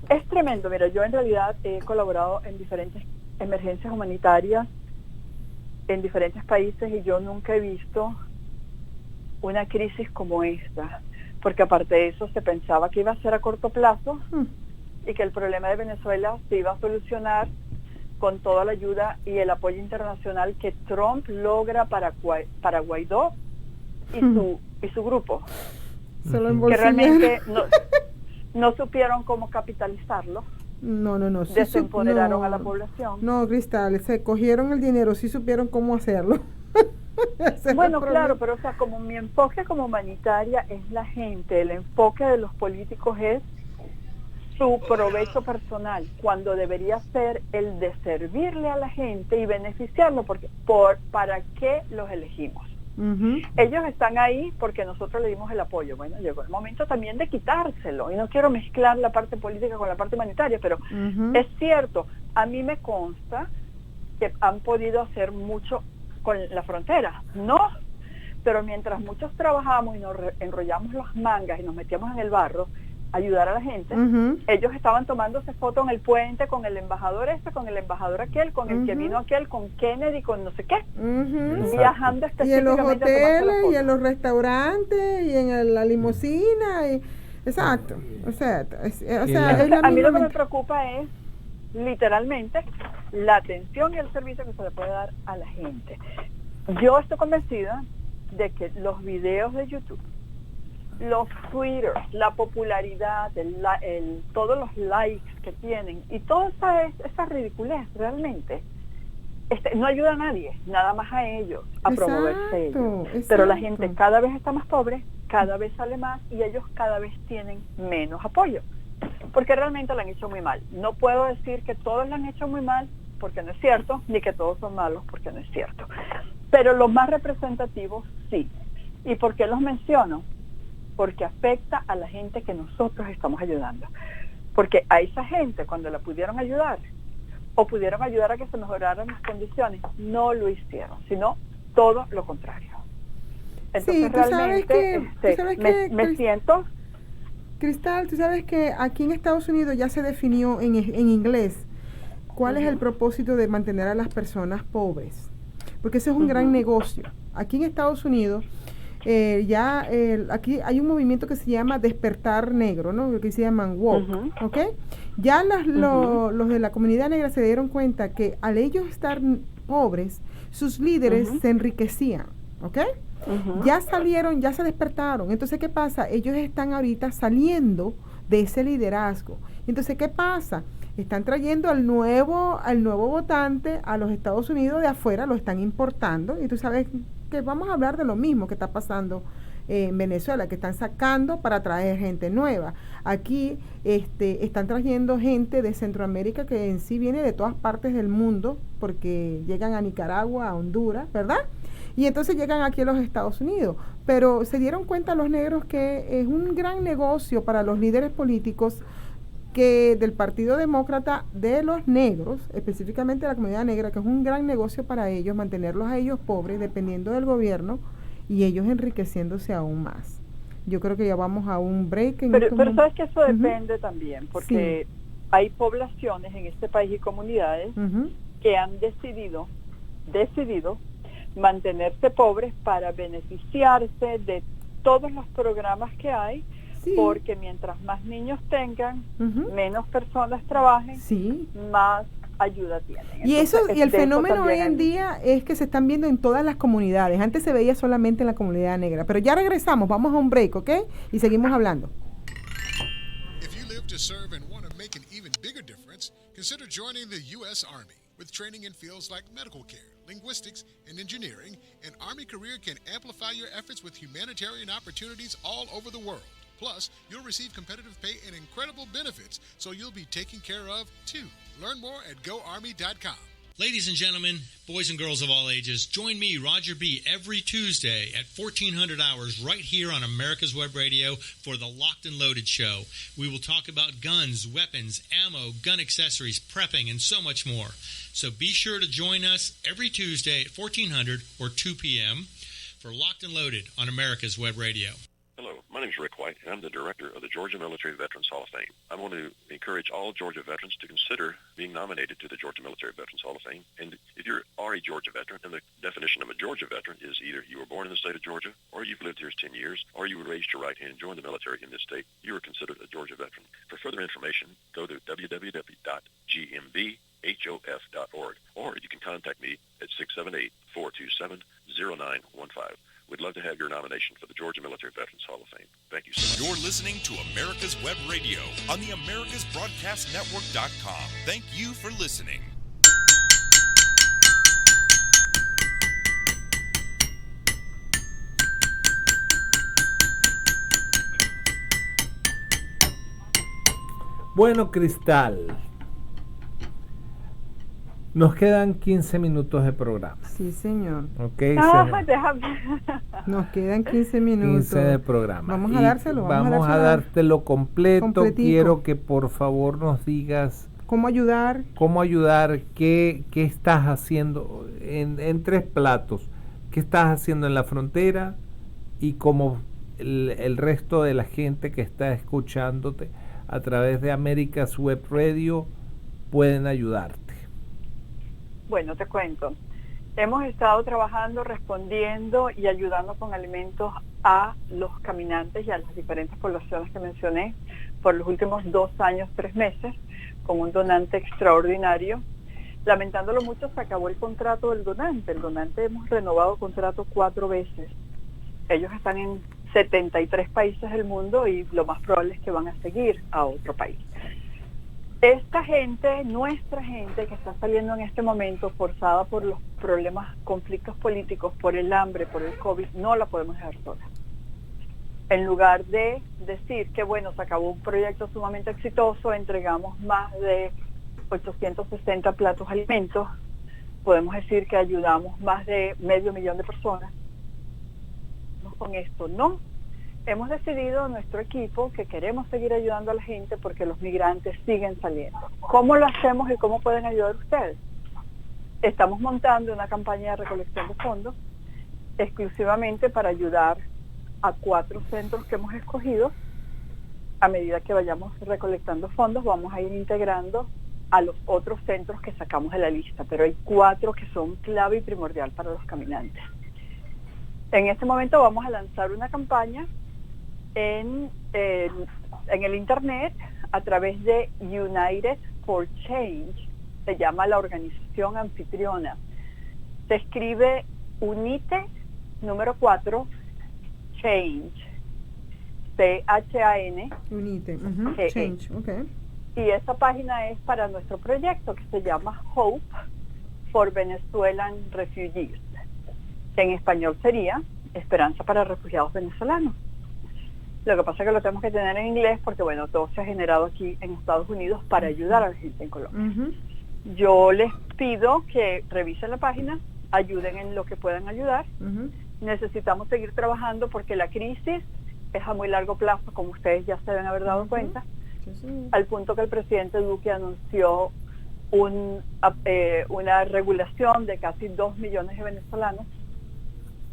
Es tremendo. Mira, yo en realidad he colaborado en diferentes emergencias humanitarias en diferentes países y yo nunca he visto una crisis como esta, porque aparte de eso se pensaba que iba a ser a corto plazo y que el problema de Venezuela se iba a solucionar con toda la ayuda y el apoyo internacional que Trump logra para Guaidó y su grupo, Se lo que embolsillaron. realmente no supieron cómo capitalizarlo, No. Sí desempoderaron a la población. No, Cristal, se cogieron el dinero, sí supieron cómo hacerlo. Ese es Bueno, el claro, problema. pero o sea, como mi enfoque como humanitaria es la gente, el enfoque de los políticos es su provecho personal, cuando debería ser el de servirle a la gente y beneficiarlo, porque ¿para qué los elegimos? Ujú. Ellos están ahí porque nosotros le dimos el apoyo. Bueno, llegó el momento también de quitárselo, y no quiero mezclar la parte política con la parte humanitaria, pero Ujú. es cierto, a mí me consta que han podido hacer mucho con la frontera, ¿no? Pero mientras muchos trabajamos y nos enrollamos las mangas y nos metíamos en el barro, ayudar a la gente, Ujú. ellos estaban tomándose fotos en el puente con el embajador con el embajador aquel, con el que Ujú. vino aquel, con Kennedy, con no sé qué, Ujú. viajando Y en los específicamente a tomarse la hoteles, y foto. en los restaurantes, y en la limusina. Exacto. O sea, es la Entonces, a mí misma lo que me ment- preocupa es literalmente la atención y el servicio que se le puede dar a la gente. Yo estoy convencida de que los videos de YouTube, los Twitter, la popularidad, todos los likes que tienen y toda esa ridiculez realmente no ayuda a nadie, nada más a ellos, a promoverse ellos. Pero la gente cada vez está más pobre, cada vez sale más y ellos cada vez tienen menos apoyo, porque realmente lo han hecho muy mal. No puedo decir que todos lo han hecho muy mal, porque no es cierto, ni que todos son malos, porque no es cierto. Pero los más representativos sí. ¿Y por qué los menciono? Porque afecta a la gente que nosotros estamos ayudando. Porque a esa gente, cuando la pudieron ayudar, o pudieron ayudar a que se mejoraran las condiciones, no lo hicieron, sino todo lo contrario. Entonces Sí, tú sabes realmente que me siento... Cristal, tú sabes que aquí en Estados Unidos ya se definió en inglés cuál es el propósito de mantener a las personas pobres, porque ese es un gran negocio. Aquí en Estados Unidos aquí hay un movimiento que se llama Despertar Negro, ¿no? Que se llaman woke, ¿ok? Ya los de la comunidad negra se dieron cuenta que al ellos estar pobres, sus líderes se enriquecían, ¿ok? Ya salieron, ya se despertaron. Entonces, ¿qué pasa? Ellos están ahorita saliendo de ese liderazgo. Entonces, ¿qué pasa? Están trayendo al nuevo votante a los Estados Unidos de afuera, lo están importando, y tú sabes que vamos a hablar de lo mismo que está pasando en Venezuela, que están sacando para traer gente nueva. Aquí están trayendo gente de Centroamérica que en sí viene de todas partes del mundo, porque llegan a Nicaragua, a Honduras, ¿verdad? Y entonces llegan aquí a los Estados Unidos. Pero se dieron cuenta los negros que es un gran negocio para los líderes políticos que del Partido Demócrata, de los negros, específicamente de la comunidad negra, que es un gran negocio para ellos, mantenerlos a ellos pobres, dependiendo del gobierno, y ellos enriqueciéndose aún más. Yo creo que ya vamos a un break. Pero sabes que eso depende también, porque hay poblaciones en este país y comunidades que han decidido mantenerse pobres para beneficiarse de todos los programas que hay, porque mientras más niños tengan, menos personas trabajen, más ayuda tienen. Y Entonces, eso, y el de eso fenómeno hoy también en hay día es que se están viendo en todas las comunidades. Antes se veía solamente en la comunidad negra, pero ya regresamos, vamos a un break, ¿ok? Y seguimos hablando. If you live to serve and want to make an even bigger difference, consider joining the U.S. Army. With training in fields like medical care, linguistics, and engineering, an Army career can amplify your efforts with humanitarian opportunities all over the world. Plus, you'll receive competitive pay and incredible benefits, so you'll be taken care of, too. Learn more at GoArmy.com. Ladies and gentlemen, boys and girls of all ages, join me, Roger B., every Tuesday at 1400 hours right here on America's Web Radio for the Locked and Loaded Show. We will talk about guns, weapons, ammo, gun accessories, prepping, and so much more. So be sure to join us every Tuesday at 1400 or 2 p.m. for Locked and Loaded on America's Web Radio. Hello, my name is Rick White, and I'm the director of the Georgia Military Veterans Hall of Fame. I want to encourage all Georgia veterans to consider being nominated to the Georgia Military Veterans Hall of Fame. And if you are a Georgia veteran, and the definition of a Georgia veteran is either you were born in the state of Georgia, or you've lived here 10 years, or you were raised to right hand and joined the military in this state, you are considered a Georgia veteran. For further information, go to www.gmvhof.org, or you can contact me at 678-427-0915. We'd love to have your nomination for the Georgia Military Veterans Hall of Fame. Thank you so much. You're listening to America's Web Radio on the AmericasBroadcastNetwork.com. Thank you for listening. Bueno, Cristal, nos quedan 15 minutos de programa. Sí, señor. Ok, nos quedan 15 minutos. 15 de programa. Vamos a dárselo. Vamos a dártelo completo. Completico. Quiero que por favor nos digas cómo ayudar, qué estás haciendo en 3 platos. ¿Qué estás haciendo en la frontera? Y cómo el resto de la gente que está escuchándote a través de America's Web Radio pueden ayudarte. Bueno, te cuento. Hemos estado trabajando, respondiendo y ayudando con alimentos a los caminantes y a las diferentes poblaciones que mencioné por los últimos 2 años, 3 meses, con un donante extraordinario. Lamentándolo mucho, se acabó el contrato del donante. El donante hemos renovado contrato 4 veces. Ellos están en 73 países del mundo y lo más probable es que van a seguir a otro país. Esta gente, nuestra gente que está saliendo en este momento forzada por los problemas, conflictos políticos, por el hambre, por el COVID, no la podemos dejar sola. En lugar de decir que bueno, se acabó un proyecto sumamente exitoso, entregamos más de 860 platos de alimentos, podemos decir que ayudamos más de 500,000 de personas. No, con esto no. Hemos decidido nuestro equipo que queremos seguir ayudando a la gente porque los migrantes siguen saliendo. ¿Cómo lo hacemos y cómo pueden ayudar ustedes? Estamos montando una campaña de recolección de fondos exclusivamente para ayudar a 4 centros que hemos escogido. A medida que vayamos recolectando fondos, vamos a ir integrando a los otros centros que sacamos de la lista, pero hay 4 que son clave y primordial para los caminantes. En este momento vamos a lanzar una campaña en el internet a través de United for Change, se llama la organización anfitriona. Se escribe UNITE número 4 Change, C-H-A-N Unite, G-E. Change, okay. Y esa página es para nuestro proyecto que se llama Hope for Venezuelan Refugees, que en español sería Esperanza para Refugiados Venezolanos. Lo que pasa es que lo tenemos que tener en inglés porque, bueno, todo se ha generado aquí en Estados Unidos para ayudar a la gente en Colombia. Yo les pido que revisen la página, ayuden en lo que puedan ayudar. Necesitamos seguir trabajando porque la crisis es a muy largo plazo, como ustedes ya se deben haber dado cuenta, al punto que el presidente Duque anunció una regulación de casi 2 millones de venezolanos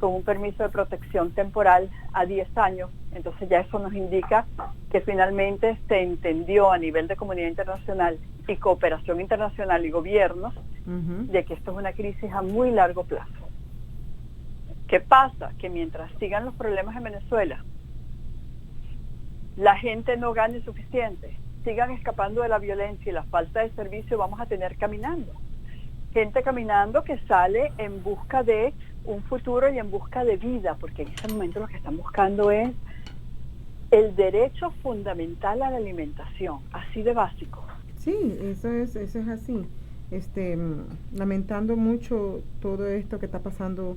con un permiso de protección temporal a 10 años. Entonces ya eso nos indica que finalmente se entendió a nivel de comunidad internacional y cooperación internacional y gobiernos de que esto es una crisis a muy largo plazo. ¿Qué pasa? Que mientras sigan los problemas en Venezuela, la gente no gane suficiente, sigan escapando de la violencia y la falta de servicio, vamos a tener gente caminando que sale en busca de un futuro y en busca de vida, porque en este momento lo que están buscando es el derecho fundamental a la alimentación, así de básico. Sí, eso es así. Lamentando mucho todo esto que está pasando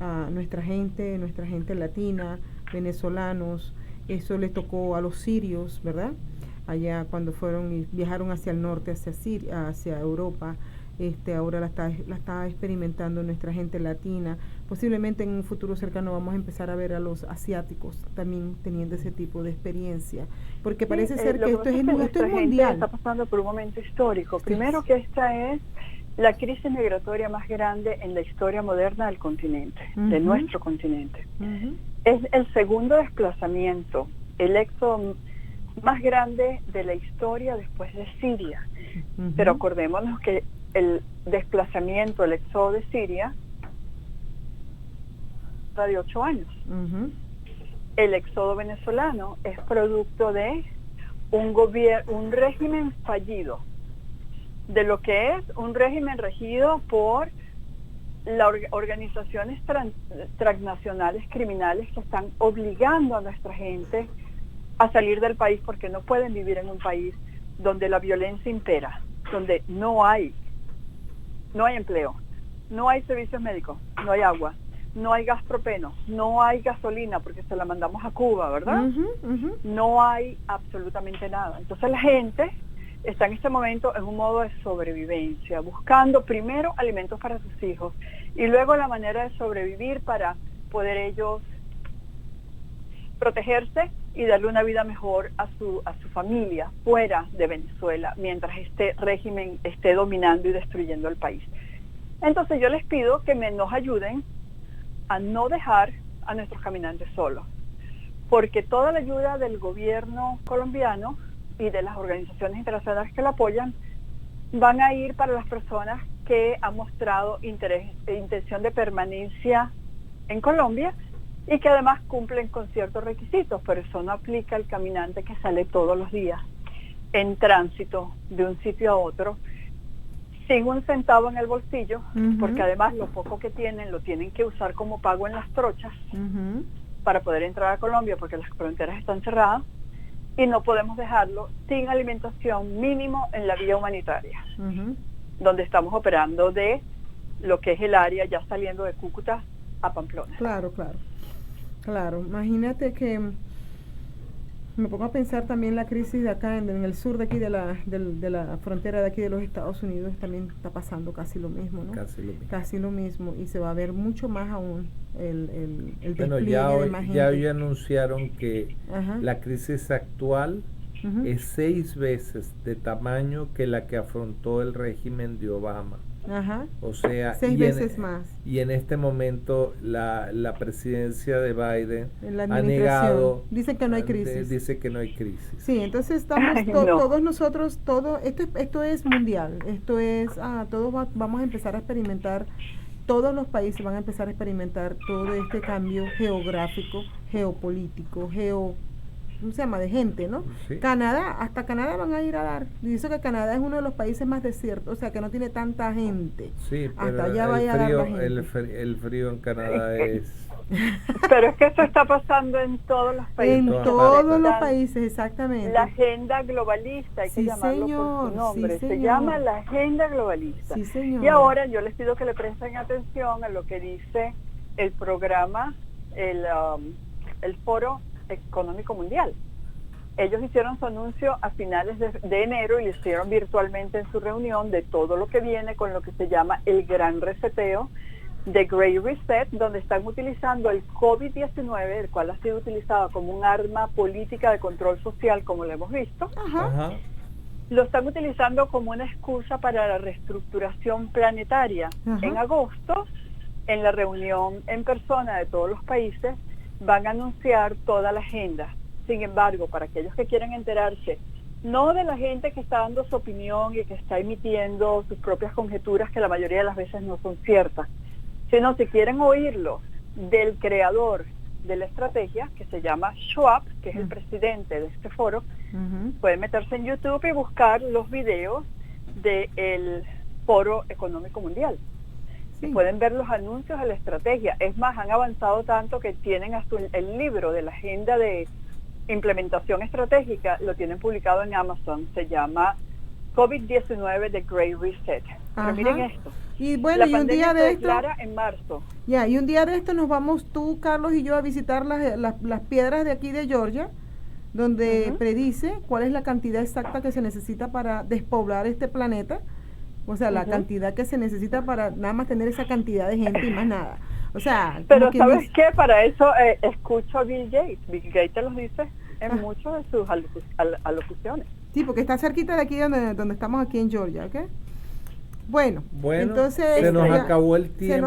a nuestra gente latina, venezolanos. Eso le tocó a los sirios, ¿verdad? Allá cuando fueron y viajaron hacia el norte, hacia Europa. Ahora la está experimentando nuestra gente latina. Posiblemente en un futuro cercano vamos a empezar a ver a los asiáticos también teniendo ese tipo de experiencia, porque parece ser que esto es mundial. Está pasando por un momento histórico. Primero que esta es la crisis migratoria más grande en la historia moderna del continente, de nuestro continente. Es el segundo desplazamiento, el éxodo más grande de la historia después de Siria. Pero acordémonos que el desplazamiento, el éxodo de Siria, de 8 años. El éxodo venezolano es producto de un régimen fallido, de lo que es un régimen regido por las organizaciones transnacionales criminales que están obligando a nuestra gente a salir del país porque no pueden vivir en un país donde la violencia impera, donde no hay empleo, no hay servicios médicos, no hay agua, no hay gas propeno, no hay gasolina porque se la mandamos a Cuba, ¿verdad? No hay absolutamente nada. Entonces la gente está en este momento en un modo de sobrevivencia, buscando primero alimentos para sus hijos y luego la manera de sobrevivir para poder ellos protegerse y darle una vida mejor a su familia fuera de Venezuela mientras este régimen esté dominando y destruyendo el país. Entonces yo les pido que nos ayuden a no dejar a nuestros caminantes solos, porque toda la ayuda del gobierno colombiano y de las organizaciones internacionales que lo apoyan van a ir para las personas que han mostrado intención de permanencia en Colombia y que además cumplen con ciertos requisitos, pero eso no aplica al caminante que sale todos los días en tránsito de un sitio a otro sin un centavo en el bolsillo, porque además lo poco que tienen lo tienen que usar como pago en las trochas para poder entrar a Colombia porque las fronteras están cerradas y no podemos dejarlo sin alimentación mínimo en la vía humanitaria, donde estamos operando de lo que es el área ya saliendo de Cúcuta a Pamplona. Claro, imagínate que me pongo a pensar también la crisis de acá en el sur de aquí de la frontera de aquí de los Estados Unidos también está pasando casi lo mismo, ¿no? Casi lo mismo y se va a ver mucho más aún el despliegue de más gente. Ya hoy anunciaron que la crisis actual es 6 veces de tamaño que la que afrontó el régimen de Obama. O sea, 6 veces más. Y en este momto la presidencia de Biden ha negado. Dice que no hay crisis. Dice que no hay crisis. Sí, entonces estamos todos nosotros, esto es mundial. Esto es, todos vamos a empezar a experimentar, todos los países van a empezar a experimentar todo este cambio geográfico, geopolítico, ¿cómo se llama? De gente, ¿no? Sí. Hasta Canadá van a ir a dar. Dice que Canadá es uno de los países más desiertos, o sea, que no tiene tanta gente. Sí, pero hasta allá vaya a dar la gente. El frío en Canadá es... Pero es que eso está pasando en todos los países. En todos los países, exactamente. La agenda globalista, hay que llamarlo por su nombre. Se llama la agenda globalista. Sí, señor. Y ahora yo les pido que le presten atención a lo que dice el programa, el Foro Económico Mundial. Ellos hicieron su anuncio a finales de enero y lo hicieron virtualmente en su reunión de todo lo que viene con lo que se llama el gran reseteo, The Great Reset, donde están utilizando el COVID-19, el cual ha sido utilizado como un arma política de control social, como lo hemos visto. Lo están utilizando como una excusa para la reestructuración planetaria. En agosto en la reunión en persona de todos los países van a anunciar toda la agenda. Sin embargo, para aquellos que quieren enterarse, no de la gente que está dando su opinión y que está emitiendo sus propias conjeturas, que la mayoría de las veces no son ciertas, sino si quieren oírlo del creador de la estrategia, que se llama Schwab, que es el presidente de este foro, pueden meterse en YouTube y buscar los videos del Foro Económico Mundial. Sí. Y pueden ver los anuncios de la estrategia. Es más, han avanzado tanto que tienen hasta el libro de la agenda de implementación estratégica, lo tienen publicado en Amazon, se llama COVID-19 The Great Reset. Pero miren esto. Y bueno, la y un pandemia día se de esto declara en marzo. Ya, y un día de esto nos vamos tú, Carlos y yo a visitar las piedras de aquí de Georgia, donde predice cuál es la cantidad exacta que se necesita para despoblar este planeta, o sea, la cantidad que se necesita para nada más tener esa cantidad de gente y más nada. O sea, pero como ¿sabes dice, qué? Para eso escucho a Bill Gates. Bill Gates te los dice en muchas de sus alocuciones. Sí, porque está cerquita de aquí donde estamos aquí en Georgia, ¿ok? Bueno, entonces se nos acabó el tiempo. Se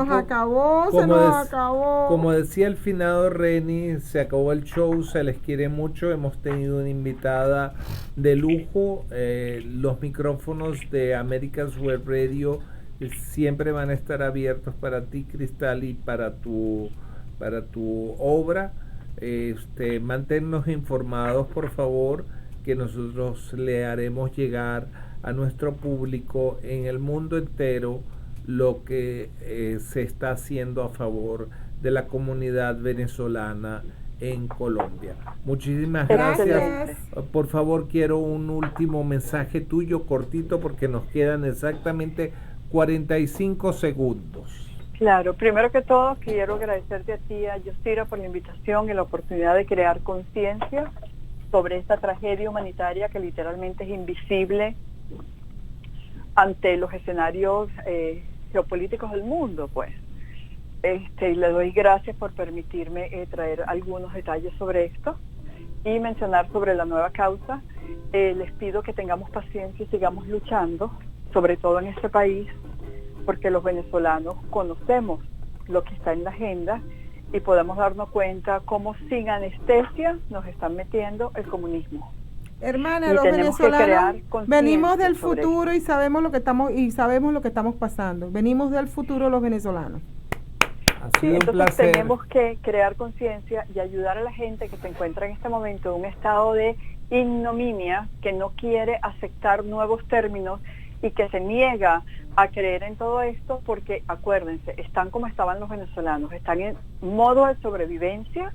nos acabó. Como decía el finado Reni, se acabó el show, se les quiere mucho. Hemos tenido una invitada de lujo. Los micrófonos de America's Web Radio siempre van a estar abiertos para ti, Cristal, y para tu obra. Manténnos informados, por favor, que nosotros le haremos llegar a nuestro público en el mundo entero lo que se está haciendo a favor de la comunidad venezolana en Colombia. Muchísimas gracias. Por favor, quiero un último mensaje tuyo cortito porque nos quedan exactamente 45 segundos. Claro, primero que todo quiero agradecerte a ti, a Yosira, por la invitación y la oportunidad de crear conciencia sobre esta tragedia humanitaria que literalmente es invisible ante los escenarios geopolíticos del mundo, pues. Le doy gracias por permitirme traer algunos detalles sobre esto y mencionar sobre la nueva causa. Les pido que tengamos paciencia y sigamos luchando, sobre todo en este país, porque los venezolanos conocemos lo que está en la agenda y podemos darnos cuenta cómo sin anestesia nos están metiendo el comunismo. Hermana, los venezolanos venimos del futuro y sabemos lo que estamos pasando. Venimos del futuro los venezolanos. Sí, entonces tenemos que crear conciencia y ayudar a la gente que se encuentra en este momento en un estado de ignominia, que no quiere aceptar nuevos términos y que se niega a creer en todo esto, porque acuérdense, están como estaban los venezolanos, están en modo de sobrevivencia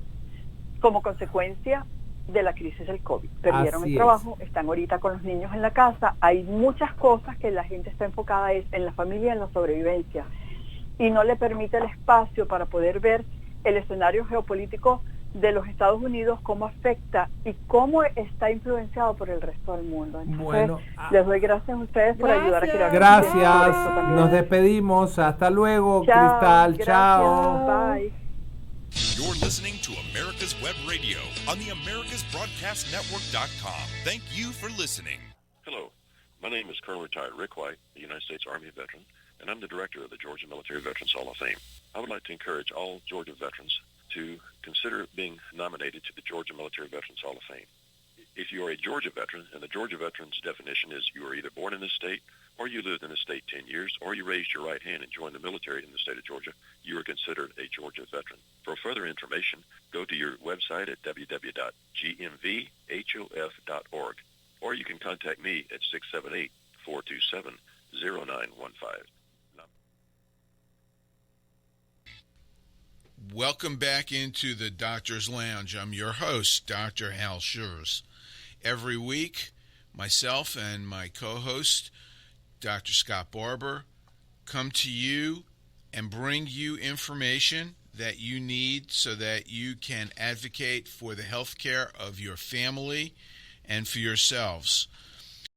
como consecuencia de la crisis del COVID. Perdieron el trabajo, están ahorita con los niños en la casa. Hay muchas cosas que la gente está enfocada en la familia y en la sobrevivencia, y no le permite el espacio para poder ver el escenario geopolítico de los Estados Unidos, cómo afecta y cómo está influenciado por el resto del mundo. Entonces, les doy gracias a ustedes por ayudar a crear. Gracias, nos despedimos, hasta luego. Chao, Cristal, gracias. chao. Bye. You're listening to America's Web Radio on the AmericasBroadcastNetwork.com. Thank you for listening. Hello, my name is Colonel Retired Rick White, a United States Army veteran, and I'm the director of the Georgia Military Veterans Hall of Fame. I would like to encourage all Georgia veterans to consider being nominated to the Georgia Military Veterans Hall of Fame. If you are a Georgia veteran, and the Georgia veterans definition is you were either born in this state, or you lived in the state 10 years, or you raised your right hand and joined the military in the state of Georgia, you are considered a Georgia veteran. For further information, go to your website at www.gmvhof.org, or you can contact me at 678-427-0915. Welcome back into the Doctor's Lounge. I'm your host, Dr. Hal Schurz. Every week, myself and my co-host, Dr. Scott Barber, come to you and bring you information that you need so that you can advocate for the health care of your family and for yourselves.